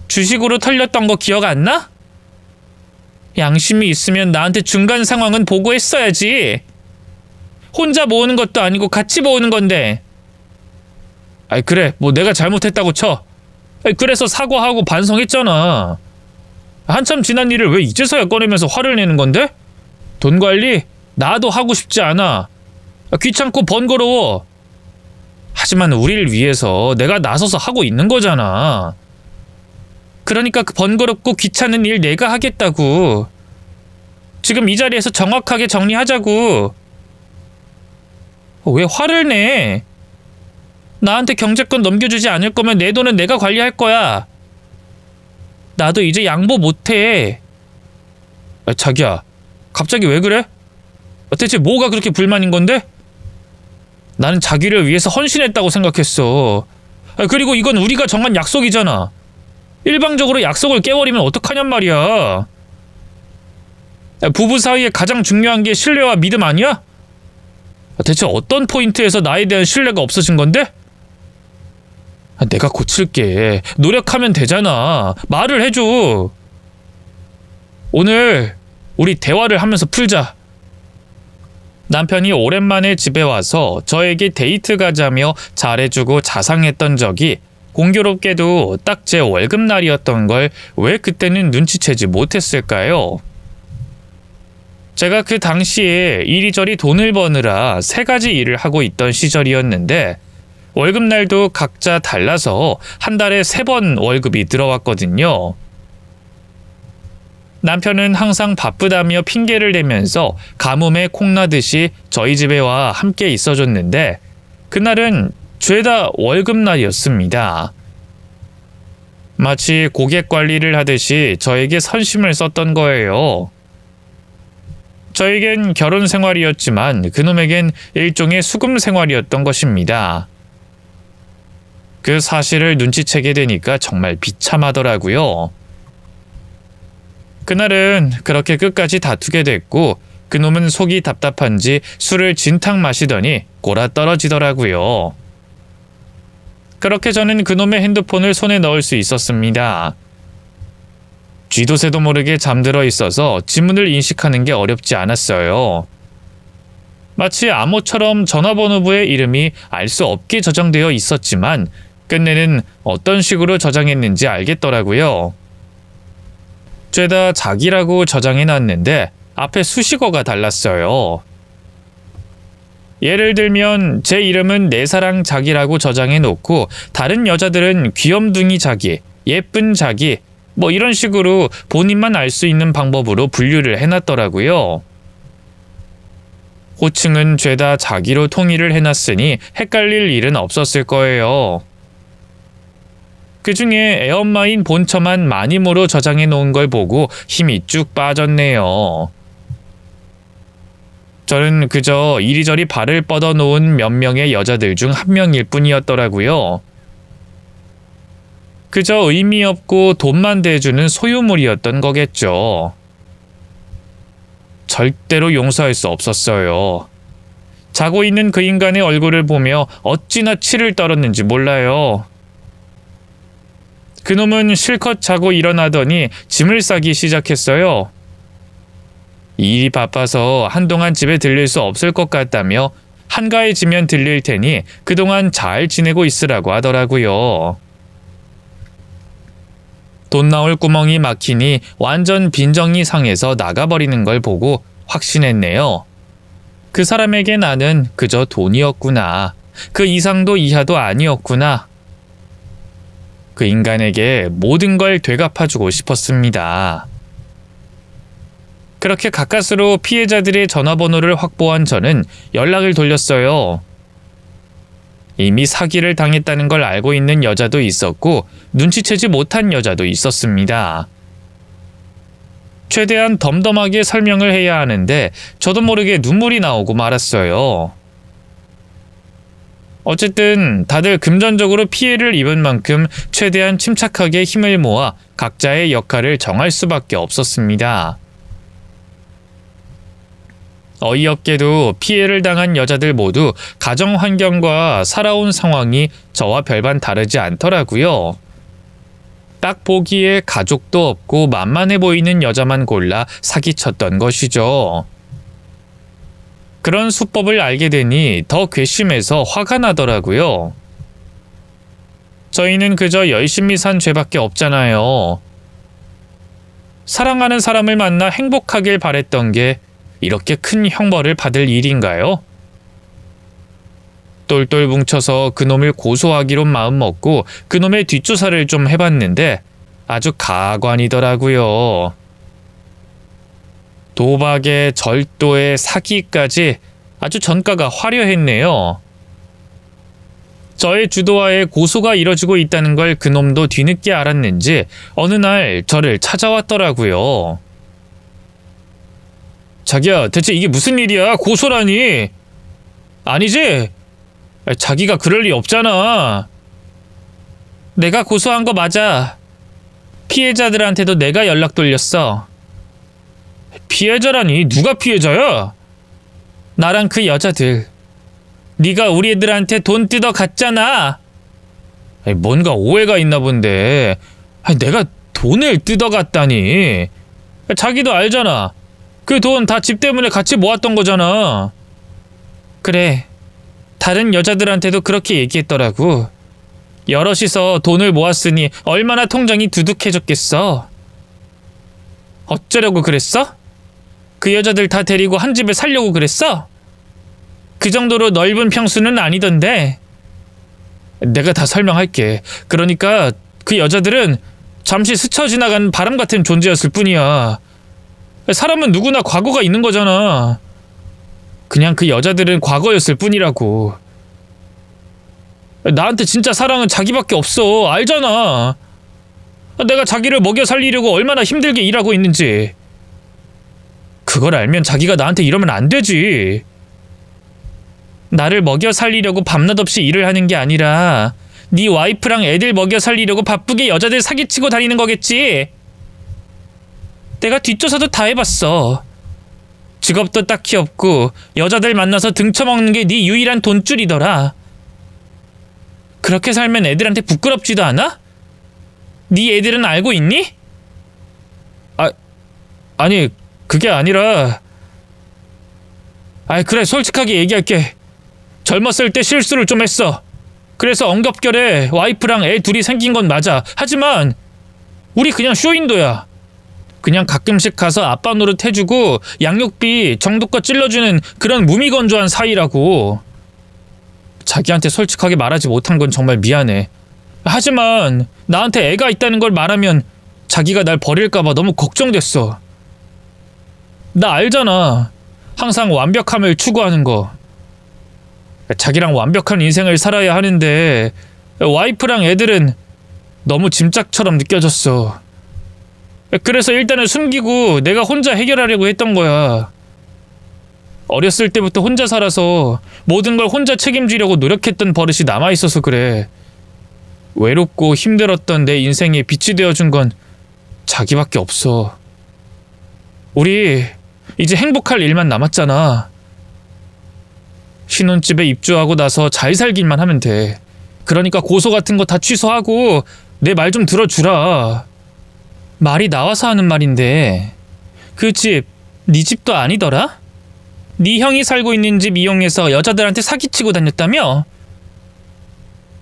주식으로 털렸던 거 기억 안 나? 양심이 있으면 나한테 중간 상황은 보고했어야지. 혼자 모으는 것도 아니고 같이 모으는 건데. 아이, 그래, 뭐 내가 잘못했다고 쳐. 아이, 그래서 사과하고 반성했잖아. 한참 지난 일을 왜 이제서야 꺼내면서 화를 내는 건데? 돈 관리 나도 하고 싶지 않아. 귀찮고 번거로워. 하지만 우리를 위해서 내가 나서서 하고 있는 거잖아. 그러니까 그 번거롭고 귀찮은 일 내가 하겠다고. 지금 이 자리에서 정확하게 정리하자고. 왜 화를 내? 나한테 경제권 넘겨주지 않을 거면 내 돈은 내가 관리할 거야. 나도 이제 양보 못해. 자기야, 갑자기 왜 그래? 대체 뭐가 그렇게 불만인 건데? 나는 자기를 위해서 헌신했다고 생각했어. 그리고 이건 우리가 정한 약속이잖아. 일방적으로 약속을 깨버리면 어떡하냔 말이야. 부부 사이에 가장 중요한 게 신뢰와 믿음 아니야? 대체 어떤 포인트에서 나에 대한 신뢰가 없어진 건데? 내가 고칠게. 노력하면 되잖아. 말을 해줘. 오늘 우리 대화를 하면서 풀자. 남편이 오랜만에 집에 와서 저에게 데이트 가자며 잘해주고 자상했던 적이 공교롭게도 딱 제 월급날이었던 걸 왜 그때는 눈치채지 못했을까요? 제가 그 당시에 이리저리 돈을 버느라 3가지 일을 하고 있던 시절이었는데 월급날도 각자 달라서 한 달에 3번 월급이 들어왔거든요. 남편은 항상 바쁘다며 핑계를 대면서 가뭄에 콩나듯이 저희 집에 와 함께 있어줬는데 그날은 죄다 월급날이었습니다. 마치 고객 관리를 하듯이 저에게 선심을 썼던 거예요. 저에겐 결혼 생활이었지만 그놈에겐 일종의 수금 생활이었던 것입니다. 그 사실을 눈치채게 되니까 정말 비참하더라고요. 그날은 그렇게 끝까지 다투게 됐고 그놈은 속이 답답한지 술을 진탕 마시더니 골아 떨어지더라고요. 그렇게 저는 그놈의 핸드폰을 손에 넣을 수 있었습니다. 쥐도 새도 모르게 잠들어 있어서 지문을 인식하는 게 어렵지 않았어요. 마치 암호처럼 전화번호부의 이름이 알 수 없게 저장되어 있었지만 끝내는 어떤 식으로 저장했는지 알겠더라고요. 죄다 자기라고 저장해놨는데 앞에 수식어가 달랐어요. 예를 들면 제 이름은 내 사랑 자기라고 저장해놓고 다른 여자들은 귀염둥이 자기, 예쁜 자기 뭐 이런 식으로 본인만 알 수 있는 방법으로 분류를 해놨더라고요. 호칭은 죄다 자기로 통일을 해놨으니 헷갈릴 일은 없었을 거예요. 그 중에 애엄마인 본처만 마님으로 저장해 놓은 걸 보고 힘이 쭉 빠졌네요. 저는 그저 이리저리 발을 뻗어 놓은 몇 명의 여자들 중 한 명일 뿐이었더라고요. 그저 의미 없고 돈만 대주는 소유물이었던 거겠죠. 절대로 용서할 수 없었어요. 자고 있는 그 인간의 얼굴을 보며 어찌나 치를 떨었는지 몰라요. 그놈은 실컷 자고 일어나더니 짐을 싸기 시작했어요. 일이 바빠서 한동안 집에 들릴 수 없을 것 같다며 한가해지면 들릴 테니 그동안 잘 지내고 있으라고 하더라고요. 돈 나올 구멍이 막히니 완전 빈정이 상해서 나가버리는 걸 보고 확신했네요. 그 사람에게 나는 그저 돈이었구나. 그 이상도 이하도 아니었구나. 그 인간에게 모든 걸 되갚아주고 싶었습니다. 그렇게 가까스로 피해자들의 전화번호를 확보한 저는 연락을 돌렸어요. 이미 사기를 당했다는 걸 알고 있는 여자도 있었고 눈치채지 못한 여자도 있었습니다. 최대한 덤덤하게 설명을 해야 하는데 저도 모르게 눈물이 나오고 말았어요. 어쨌든 다들 금전적으로 피해를 입은 만큼 최대한 침착하게 힘을 모아 각자의 역할을 정할 수밖에 없었습니다. 어이없게도 피해를 당한 여자들 모두 가정 환경과 살아온 상황이 저와 별반 다르지 않더라고요. 딱 보기에 가족도 없고 만만해 보이는 여자만 골라 사기쳤던 것이죠. 그런 수법을 알게 되니 더 괘씸해서 화가 나더라고요. 저희는 그저 열심히 산 죄밖에 없잖아요. 사랑하는 사람을 만나 행복하길 바랬던 게 이렇게 큰 형벌을 받을 일인가요? 똘똘 뭉쳐서 그놈을 고소하기로 마음먹고 그놈의 뒷조사를 좀 해봤는데 아주 가관이더라고요. 도박에 절도에 사기까지 아주 전과가 화려했네요. 저의 주도하에 고소가 이뤄지고 있다는 걸 그놈도 뒤늦게 알았는지 어느 날 저를 찾아왔더라고요. 자기야, 대체 이게 무슨 일이야? 고소라니? 아니지? 자기가 그럴 리 없잖아. 내가 고소한 거 맞아. 피해자들한테도 내가 연락 돌렸어. 피해자라니? 누가 피해자야? 나랑 그 여자들. 네가 우리 애들한테 돈 뜯어 갔잖아. 뭔가 오해가 있나 본데. 내가 돈을 뜯어 갔다니. 자기도 알잖아. 그 돈 다 집 때문에 같이 모았던 거잖아. 그래. 다른 여자들한테도 그렇게 얘기했더라고. 여럿이서 돈을 모았으니 얼마나 통장이 두둑해졌겠어. 어쩌려고 그랬어? 그 여자들 다 데리고 한 집에 살려고 그랬어? 그 정도로 넓은 평수는 아니던데. 내가 다 설명할게. 그러니까 그 여자들은 잠시 스쳐 지나간 바람 같은 존재였을 뿐이야. 사람은 누구나 과거가 있는 거잖아. 그냥 그 여자들은 과거였을 뿐이라고. 나한테 진짜 사랑은 자기밖에 없어. 알잖아. 내가 자기를 먹여 살리려고 얼마나 힘들게 일하고 있는지. 그걸 알면 자기가 나한테 이러면 안 되지. 나를 먹여 살리려고 밤낮 없이 일을 하는 게 아니라 네 와이프랑 애들 먹여 살리려고 바쁘게 여자들 사기치고 다니는 거겠지. 내가 뒷조사도 다 해봤어. 직업도 딱히 없고 여자들 만나서 등쳐먹는 게 네 유일한 돈줄이더라. 그렇게 살면 애들한테 부끄럽지도 않아? 네 애들은 알고 있니? 아니 그게 아니라. 그래, 솔직하게 얘기할게. 젊었을 때 실수를 좀 했어. 그래서 엉겁결에 와이프랑 애 둘이 생긴 건 맞아. 하지만 우리 그냥 쇼윈도야. 그냥 가끔씩 가서 아빠 노릇 해주고 양육비 정도껏 찔러주는 그런 무미건조한 사이라고. 자기한테 솔직하게 말하지 못한 건 정말 미안해. 하지만 나한테 애가 있다는 걸 말하면 자기가 날 버릴까봐 너무 걱정됐어. 나 알잖아. 항상 완벽함을 추구하는 거. 자기랑 완벽한 인생을 살아야 하는데 와이프랑 애들은 너무 짐짝처럼 느껴졌어. 그래서 일단은 숨기고 내가 혼자 해결하려고 했던 거야. 어렸을 때부터 혼자 살아서 모든 걸 혼자 책임지려고 노력했던 버릇이 남아있어서 그래. 외롭고 힘들었던 내 인생에 빛이 되어준 건 자기밖에 없어. 우리 이제 행복할 일만 남았잖아. 신혼집에 입주하고 나서 잘 살기만 하면 돼. 그러니까 고소 같은 거 다 취소하고 내 말 좀 들어주라. 말이 나와서 하는 말인데 그 집 네 집도 아니더라? 네 형이 살고 있는 집 이용해서 여자들한테 사기치고 다녔다며?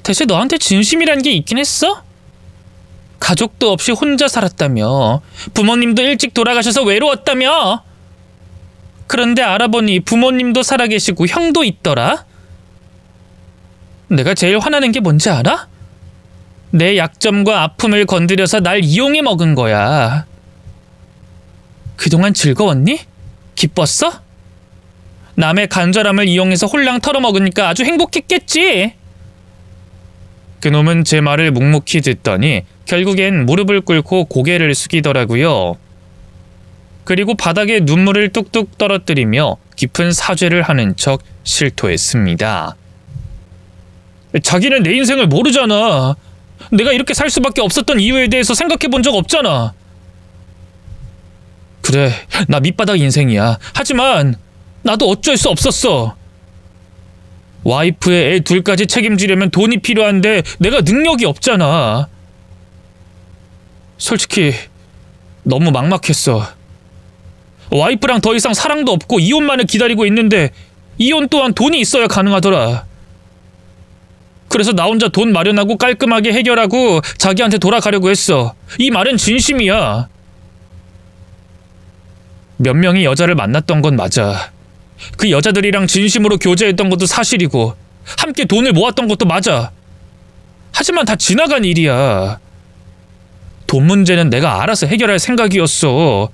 대체 너한테 진심이란 게 있긴 했어? 가족도 없이 혼자 살았다며? 부모님도 일찍 돌아가셔서 외로웠다며? 그런데 알아보니 부모님도 살아계시고 형도 있더라? 내가 제일 화나는 게 뭔지 알아? 내 약점과 아픔을 건드려서 날 이용해 먹은 거야. 그동안 즐거웠니? 기뻤어? 남의 간절함을 이용해서 홀랑 털어먹으니까 아주 행복했겠지? 그놈은 제 말을 묵묵히 듣더니 결국엔 무릎을 꿇고 고개를 숙이더라고요. 그리고 바닥에 눈물을 뚝뚝 떨어뜨리며 깊은 사죄를 하는 척 실토했습니다. 자기는 내 인생을 모르잖아. 내가 이렇게 살 수밖에 없었던 이유에 대해서 생각해 본 적 없잖아. 그래, 나 밑바닥 인생이야. 하지만 나도 어쩔 수 없었어. 와이프의 애 둘까지 책임지려면 돈이 필요한데 내가 능력이 없잖아. 솔직히 너무 막막했어. 와이프랑 더 이상 사랑도 없고 이혼만을 기다리고 있는데 이혼 또한 돈이 있어야 가능하더라. 그래서 나 혼자 돈 마련하고 깔끔하게 해결하고 자기한테 돌아가려고 했어. 이 말은 진심이야. 몇 명이 여자를 만났던 건 맞아. 그 여자들이랑 진심으로 교제했던 것도 사실이고 함께 돈을 모았던 것도 맞아. 하지만 다 지나간 일이야. 돈 문제는 내가 알아서 해결할 생각이었어.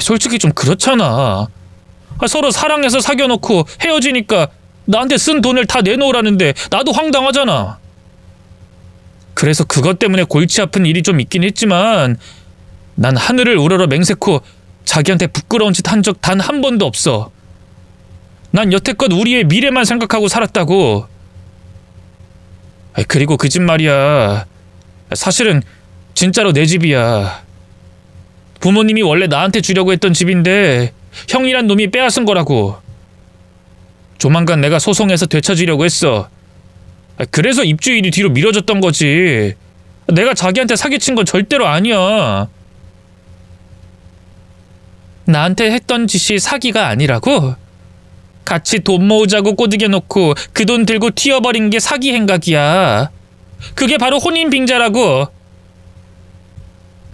솔직히 좀 그렇잖아. 서로 사랑해서 사귀어놓고 헤어지니까 나한테 쓴 돈을 다 내놓으라는데 나도 황당하잖아. 그래서 그것 때문에 골치 아픈 일이 좀 있긴 했지만 난 하늘을 우러러 맹세코 자기한테 부끄러운 짓 한 적 단 한 번도 없어. 난 여태껏 우리의 미래만 생각하고 살았다고. 그리고 그 집 말이야. 사실은 진짜로 내 집이야. 부모님이 원래 나한테 주려고 했던 집인데 형이란 놈이 빼앗은 거라고. 조만간 내가 소송해서 되찾으려고 했어. 그래서 입주일이 뒤로 미뤄졌던 거지. 내가 자기한테 사기친 건 절대로 아니야. 나한테 했던 짓이 사기가 아니라고? 같이 돈 모으자고 꼬드겨놓고 그 돈 들고 튀어버린 게 사기 행각이야. 그게 바로 혼인 빙자라고.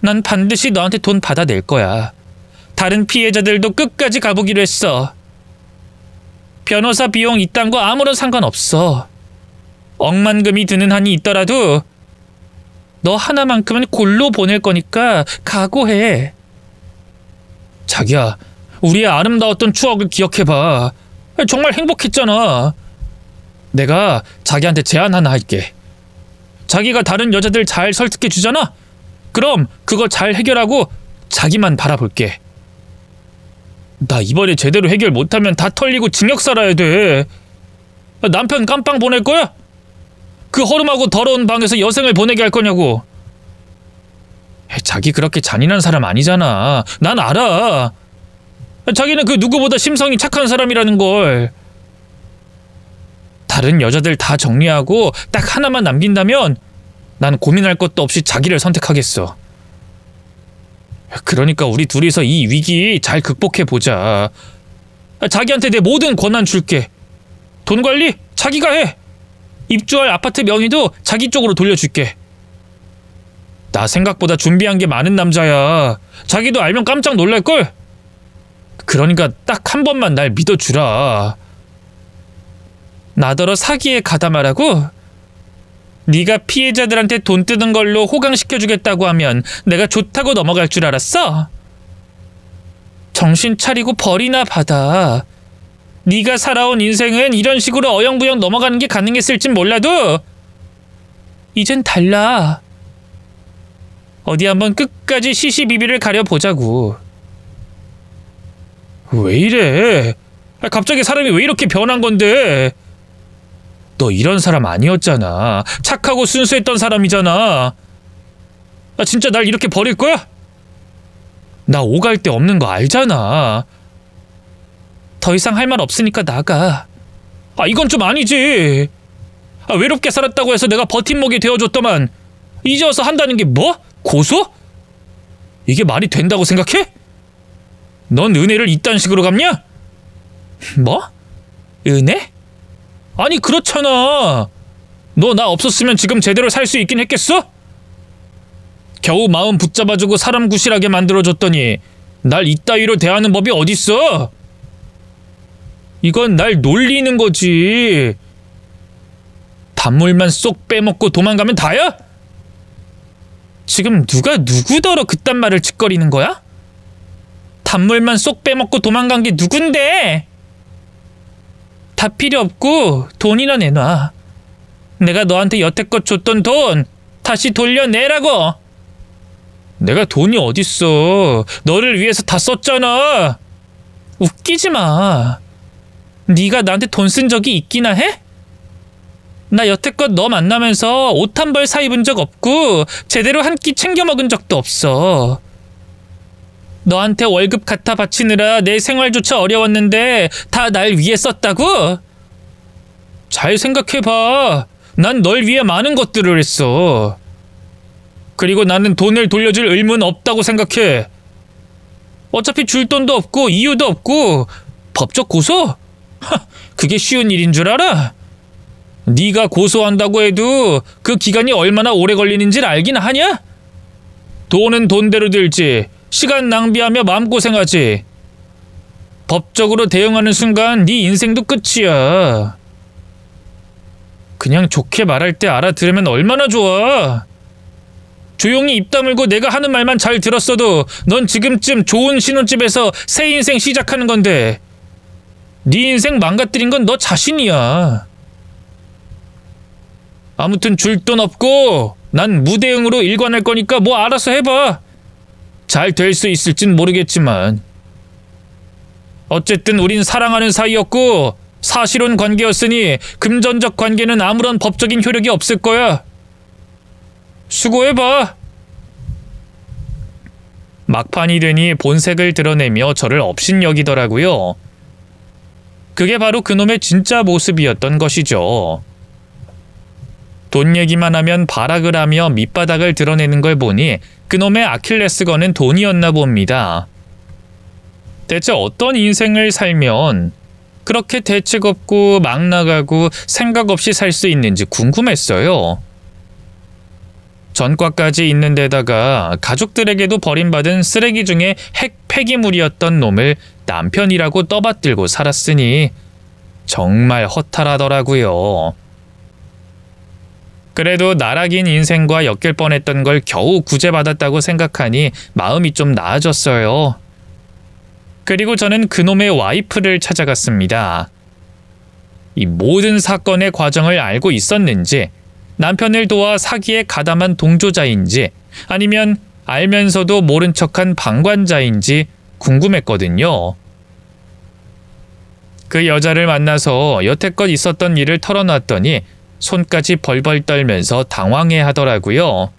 난 반드시 너한테 돈 받아낼 거야. 다른 피해자들도 끝까지 가보기로 했어. 변호사 비용 이딴 거 아무런 상관없어. 억만금이 드는 한이 있더라도 너 하나만큼은 골로 보낼 거니까 각오해. 자기야, 우리의 아름다웠던 추억을 기억해봐. 정말 행복했잖아. 내가 자기한테 제안 하나 할게. 자기가 다른 여자들 잘 설득해주잖아? 그럼 그거 잘 해결하고 자기만 바라볼게. 나 이번에 제대로 해결 못하면 다 털리고 징역 살아야 돼. 남편 깜빵 보낼 거야? 그 허름하고 더러운 방에서 여생을 보내게 할 거냐고. 자기 그렇게 잔인한 사람 아니잖아. 난 알아. 자기는 그 누구보다 심성이 착한 사람이라는 걸. 다른 여자들 다 정리하고 딱 하나만 남긴다면 난 고민할 것도 없이 자기를 선택하겠어. 그러니까 우리 둘이서 이 위기 잘 극복해보자. 자기한테 내 모든 권한 줄게. 돈 관리 자기가 해. 입주할 아파트 명의도 자기 쪽으로 돌려줄게. 나 생각보다 준비한 게 많은 남자야. 자기도 알면 깜짝 놀랄걸? 그러니까 딱 한 번만 날 믿어주라. 나더러 사기에 가담하라고? 네가 피해자들한테 돈 뜨는 걸로 호강시켜주겠다고 하면 내가 좋다고 넘어갈 줄 알았어? 정신 차리고 벌이나 받아. 네가 살아온 인생은 이런 식으로 어영부영 넘어가는 게 가능했을진 몰라도 이젠 달라. 어디 한번 끝까지 시시비비를 가려보자고. 왜 이래? 갑자기 사람이 왜 이렇게 변한 건데? 너 이런 사람 아니었잖아. 착하고 순수했던 사람이잖아. 진짜 날 이렇게 버릴 거야? 나 오갈 데 없는 거 알잖아. 더 이상 할 말 없으니까 나가. 이건 좀 아니지. 외롭게 살았다고 해서 내가 버팀목이 되어줬더만 이제 와서 한다는 게 뭐? 고소? 이게 말이 된다고 생각해? 넌 은혜를 이딴 식으로 갚냐? 뭐? 은혜? 아니 그렇잖아. 너 나 없었으면 지금 제대로 살 수 있긴 했겠어? 겨우 마음 붙잡아주고 사람 구실하게 만들어줬더니 날 이따위로 대하는 법이 어딨어? 이건 날 놀리는 거지. 단물만 쏙 빼먹고 도망가면 다야? 지금 누가 누구더러 그딴 말을 짓거리는 거야? 단물만 쏙 빼먹고 도망간 게 누군데? 다 필요 없고 돈이나 내놔. 내가 너한테 여태껏 줬던 돈 다시 돌려내라고. 내가 돈이 어딨어. 너를 위해서 다 썼잖아. 웃기지 마. 네가 나한테 돈 쓴 적이 있기나 해? 나 여태껏 너 만나면서 옷 한 벌 사 입은 적 없고 제대로 한 끼 챙겨 먹은 적도 없어. 너한테 월급 갖다 바치느라 내 생활조차 어려웠는데 다 날 위해 썼다고? 잘 생각해봐. 난 널 위해 많은 것들을 했어. 그리고 나는 돈을 돌려줄 의무는 없다고 생각해. 어차피 줄 돈도 없고 이유도 없고 법적 고소? 그게 쉬운 일인 줄 알아? 네가 고소한다고 해도 그 기간이 얼마나 오래 걸리는지를 알긴 하냐? 돈은 돈대로 들지 시간 낭비하며 마음고생하지. 법적으로 대응하는 순간 네 인생도 끝이야. 그냥 좋게 말할 때 알아들으면 얼마나 좋아. 조용히 입 다물고 내가 하는 말만 잘 들었어도 넌 지금쯤 좋은 신혼집에서 새 인생 시작하는 건데 네 인생 망가뜨린 건 너 자신이야. 아무튼 줄 돈 없고 난 무대응으로 일관할 거니까 뭐 알아서 해봐. 잘 될 수 있을진 모르겠지만 어쨌든 우린 사랑하는 사이였고 사실혼 관계였으니 금전적 관계는 아무런 법적인 효력이 없을 거야. 수고해봐. 막판이 되니 본색을 드러내며 저를 업신여기더라고요. 그게 바로 그놈의 진짜 모습이었던 것이죠. 돈 얘기만 하면 발악을 하며 밑바닥을 드러내는 걸 보니 그놈의 아킬레스건은 돈이었나 봅니다. 대체 어떤 인생을 살면 그렇게 대책 없고 막 나가고 생각 없이 살 수 있는지 궁금했어요. 전과까지 있는 데다가 가족들에게도 버림받은 쓰레기 중에 핵 폐기물이었던 놈을 남편이라고 떠받들고 살았으니 정말 허탈하더라고요. 그래도 나락인 인생과 엮일 뻔했던 걸 겨우 구제받았다고 생각하니 마음이 좀 나아졌어요. 그리고 저는 그놈의 와이프를 찾아갔습니다. 이 모든 사건의 과정을 알고 있었는지, 남편을 도와 사기에 가담한 동조자인지, 아니면 알면서도 모른 척한 방관자인지 궁금했거든요. 그 여자를 만나서 여태껏 있었던 일을 털어놨더니 손까지 벌벌 떨면서 당황해 하더라고요.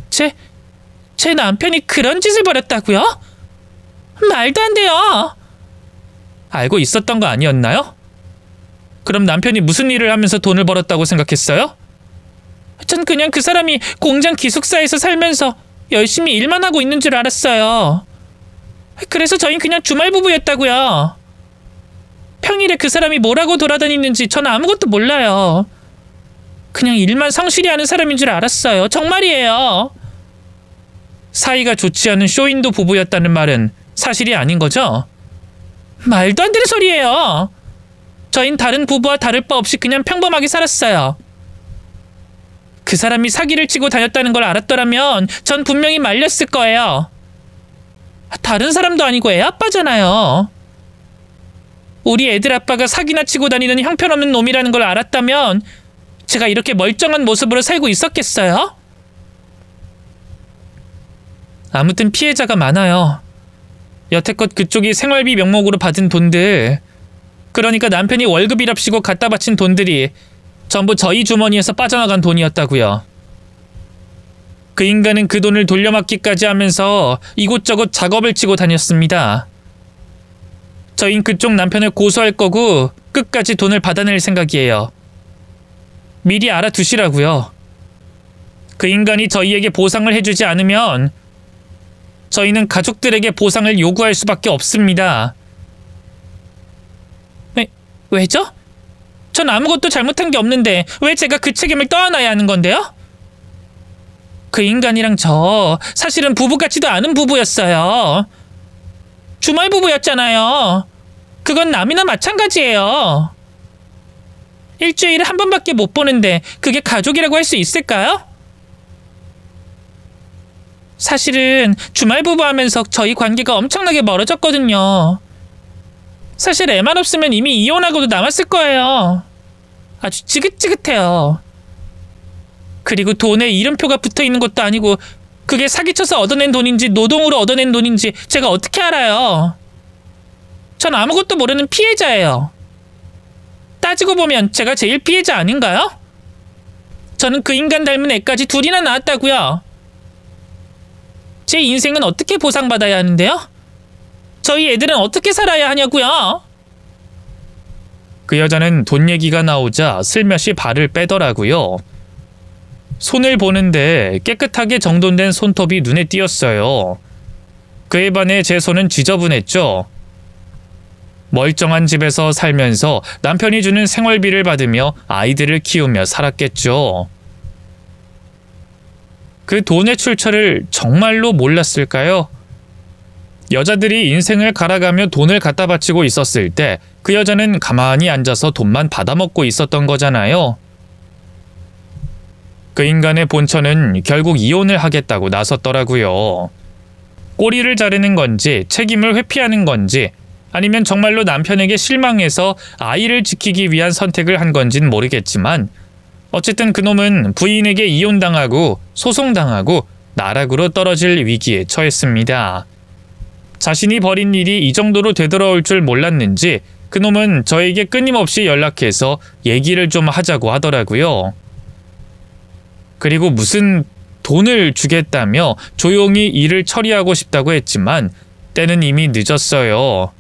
제 남편이 그런 짓을 벌였다고요? 말도 안 돼요. 알고 있었던 거 아니었나요? 그럼 남편이 무슨 일을 하면서 돈을 벌었다고 생각했어요? 전 그냥 그 사람이 공장 기숙사에서 살면서 열심히 일만 하고 있는 줄 알았어요. 그래서 저희 그냥 주말 부부였다고요. 평일에 그 사람이 뭐라고 돌아다니는지 전 아무것도 몰라요. 그냥 일만 성실히 하는 사람인 줄 알았어요. 정말이에요. 사이가 좋지 않은 쇼윈도 부부였다는 말은 사실이 아닌 거죠? 말도 안 되는 소리예요. 저흰 다른 부부와 다를 바 없이 그냥 평범하게 살았어요. 그 사람이 사기를 치고 다녔다는 걸 알았더라면 전 분명히 말렸을 거예요. 다른 사람도 아니고 애 아빠잖아요. 우리 애들 아빠가 사기나 치고 다니는 형편없는 놈이라는 걸 알았다면 제가 이렇게 멀쩡한 모습으로 살고 있었겠어요? 아무튼 피해자가 많아요. 여태껏 그쪽이 생활비 명목으로 받은 돈들, 그러니까 남편이 월급이랍시고 갖다 바친 돈들이 전부 저희 주머니에서 빠져나간 돈이었다고요. 그 인간은 그 돈을 돌려막기까지 하면서 이곳저곳 작업을 치고 다녔습니다. 저흰 그쪽 남편을 고소할 거고 끝까지 돈을 받아낼 생각이에요. 미리 알아두시라고요. 그 인간이 저희에게 보상을 해주지 않으면 저희는 가족들에게 보상을 요구할 수밖에 없습니다. 왜죠? 전 아무것도 잘못한 게 없는데 왜 제가 그 책임을 떠안아야 하는 건데요? 그 인간이랑 저 사실은 부부 같지도 않은 부부였어요. 주말 부부였잖아요. 그건 남이나 마찬가지예요. 일주일에 한 번밖에 못 보는데 그게 가족이라고 할 수 있을까요? 사실은 주말 부부하면서 저희 관계가 엄청나게 멀어졌거든요. 사실 애만 없으면 이미 이혼하고도 남았을 거예요. 아주 지긋지긋해요. 그리고 돈에 이름표가 붙어있는 것도 아니고 그게 사기쳐서 얻어낸 돈인지 노동으로 얻어낸 돈인지 제가 어떻게 알아요? 전 아무것도 모르는 피해자예요. 따지고 보면 제가 제일 피해자 아닌가요? 저는 그 인간 닮은 애까지 둘이나 낳았다고요. 제 인생은 어떻게 보상받아야 하는데요? 저희 애들은 어떻게 살아야 하냐고요? 그 여자는 돈 얘기가 나오자 슬며시 발을 빼더라고요. 손을 보는데 깨끗하게 정돈된 손톱이 눈에 띄었어요. 그에 반해 제 손은 지저분했죠. 멀쩡한 집에서 살면서 남편이 주는 생활비를 받으며 아이들을 키우며 살았겠죠. 그 돈의 출처를 정말로 몰랐을까요? 여자들이 인생을 갈아가며 돈을 갖다 바치고 있었을 때 그 여자는 가만히 앉아서 돈만 받아먹고 있었던 거잖아요. 그 인간의 본처는 결국 이혼을 하겠다고 나섰더라고요. 꼬리를 자르는 건지 책임을 회피하는 건지 아니면 정말로 남편에게 실망해서 아이를 지키기 위한 선택을 한 건진 모르겠지만 어쨌든 그놈은 부인에게 이혼당하고 소송당하고 나락으로 떨어질 위기에 처했습니다. 자신이 벌인 일이 이 정도로 되돌아올 줄 몰랐는지 그놈은 저에게 끊임없이 연락해서 얘기를 좀 하자고 하더라고요. 그리고 무슨 돈을 주겠다며 조용히 일을 처리하고 싶다고 했지만 때는 이미 늦었어요.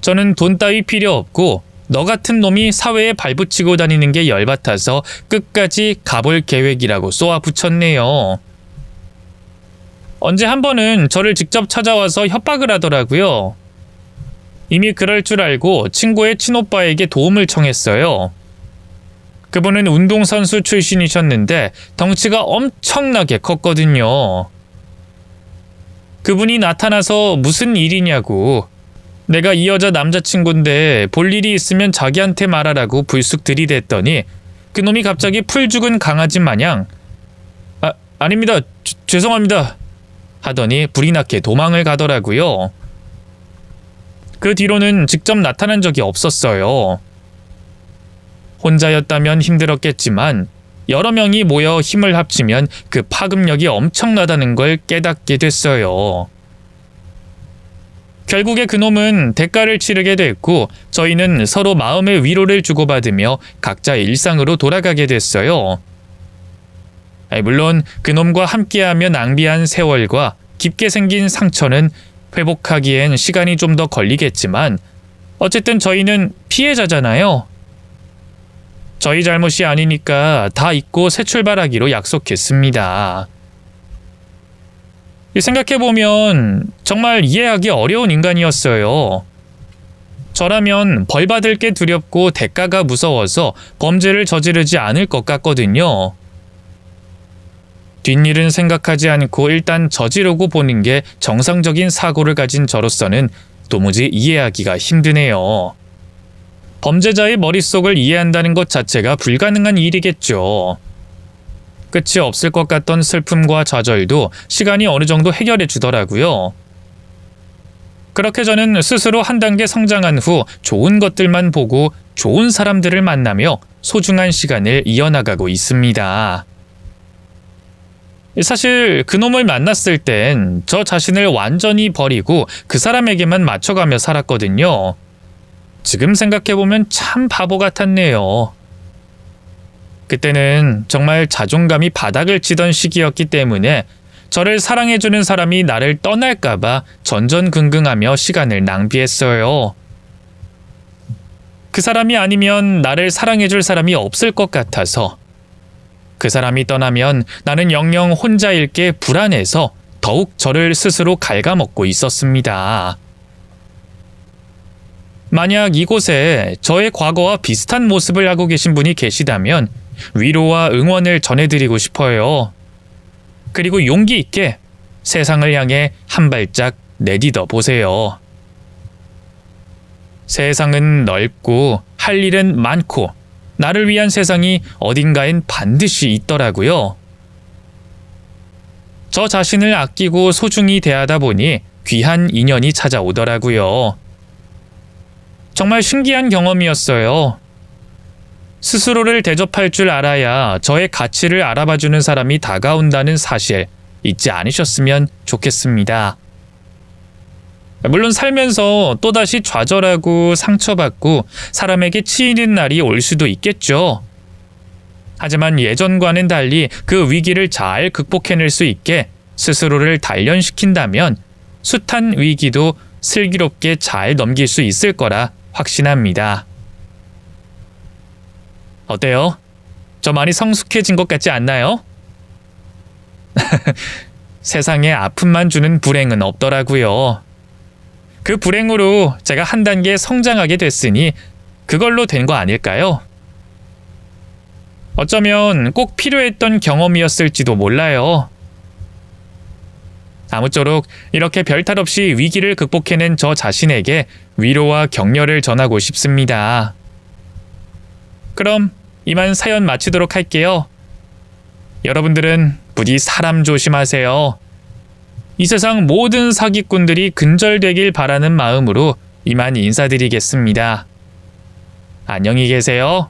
저는 돈 따위 필요 없고 너 같은 놈이 사회에 발붙이고 다니는 게 열받아서 끝까지 가볼 계획이라고 쏘아붙였네요. 언제 한 번은 저를 직접 찾아와서 협박을 하더라고요. 이미 그럴 줄 알고 친구의 친오빠에게 도움을 청했어요. 그분은 운동선수 출신이셨는데 덩치가 엄청나게 컸거든요. 그분이 나타나서 무슨 일이냐고 내가 이 여자 남자친구인데 볼 일이 있으면 자기한테 말하라고 불쑥 들이댔더니 그놈이 갑자기 풀 죽은 강아지 마냥 아닙니다. 죄송합니다. 하더니 불이 나게 도망을 가더라고요. 그 뒤로는 직접 나타난 적이 없었어요. 혼자였다면 힘들었겠지만 여러 명이 모여 힘을 합치면 그 파급력이 엄청나다는 걸 깨닫게 됐어요. 결국에 그놈은 대가를 치르게 됐고 저희는 서로 마음의 위로를 주고받으며 각자의 일상으로 돌아가게 됐어요. 물론 그놈과 함께하며 낭비한 세월과 깊게 생긴 상처는 회복하기엔 시간이 좀 더 걸리겠지만 어쨌든 저희는 피해자잖아요. 저희 잘못이 아니니까 다 잊고 새 출발하기로 약속했습니다. 생각해보면 정말 이해하기 어려운 인간이었어요. 저라면 벌 받을 게 두렵고 대가가 무서워서 범죄를 저지르지 않을 것 같거든요. 뒷일은 생각하지 않고 일단 저지르고 보는 게 정상적인 사고를 가진 저로서는 도무지 이해하기가 힘드네요. 범죄자의 머릿속을 이해한다는 것 자체가 불가능한 일이겠죠. 끝이 없을 것 같던 슬픔과 좌절도 시간이 어느 정도 해결해 주더라고요. 그렇게 저는 스스로 한 단계 성장한 후 좋은 것들만 보고 좋은 사람들을 만나며 소중한 시간을 이어나가고 있습니다. 사실 그놈을 만났을 땐 저 자신을 완전히 버리고 그 사람에게만 맞춰가며 살았거든요. 지금 생각해보면 참 바보 같았네요. 그때는 정말 자존감이 바닥을 치던 시기였기 때문에 저를 사랑해주는 사람이 나를 떠날까봐 전전긍긍하며 시간을 낭비했어요. 그 사람이 아니면 나를 사랑해줄 사람이 없을 것 같아서 그 사람이 떠나면 나는 영영 혼자일 게 불안해서 더욱 저를 스스로 갉아먹고 있었습니다. 만약 이곳에 저의 과거와 비슷한 모습을 하고 계신 분이 계시다면 위로와 응원을 전해드리고 싶어요. 그리고 용기 있게 세상을 향해 한 발짝 내딛어 보세요. 세상은 넓고 할 일은 많고 나를 위한 세상이 어딘가엔 반드시 있더라고요. 저 자신을 아끼고 소중히 대하다 보니 귀한 인연이 찾아오더라고요. 정말 신기한 경험이었어요. 스스로를 대접할 줄 알아야 저의 가치를 알아봐주는 사람이 다가온다는 사실 잊지 않으셨으면 좋겠습니다. 물론 살면서 또다시 좌절하고 상처받고 사람에게 치이는 날이 올 수도 있겠죠. 하지만 예전과는 달리 그 위기를 잘 극복해낼 수 있게 스스로를 단련시킨다면 숱한 위기도 슬기롭게 잘 넘길 수 있을 거라 확신합니다. 어때요? 저 많이 성숙해진 것 같지 않나요? 세상에 아픔만 주는 불행은 없더라고요. 그 불행으로 제가 한 단계 성장하게 됐으니 그걸로 된 거 아닐까요? 어쩌면 꼭 필요했던 경험이었을지도 몰라요. 아무쪼록 이렇게 별탈 없이 위기를 극복해낸 저 자신에게 위로와 격려를 전하고 싶습니다. 그럼 이만 사연 마치도록 할게요. 여러분들은 부디 사람 조심하세요. 이 세상 모든 사기꾼들이 근절되길 바라는 마음으로 이만 인사드리겠습니다. 안녕히 계세요.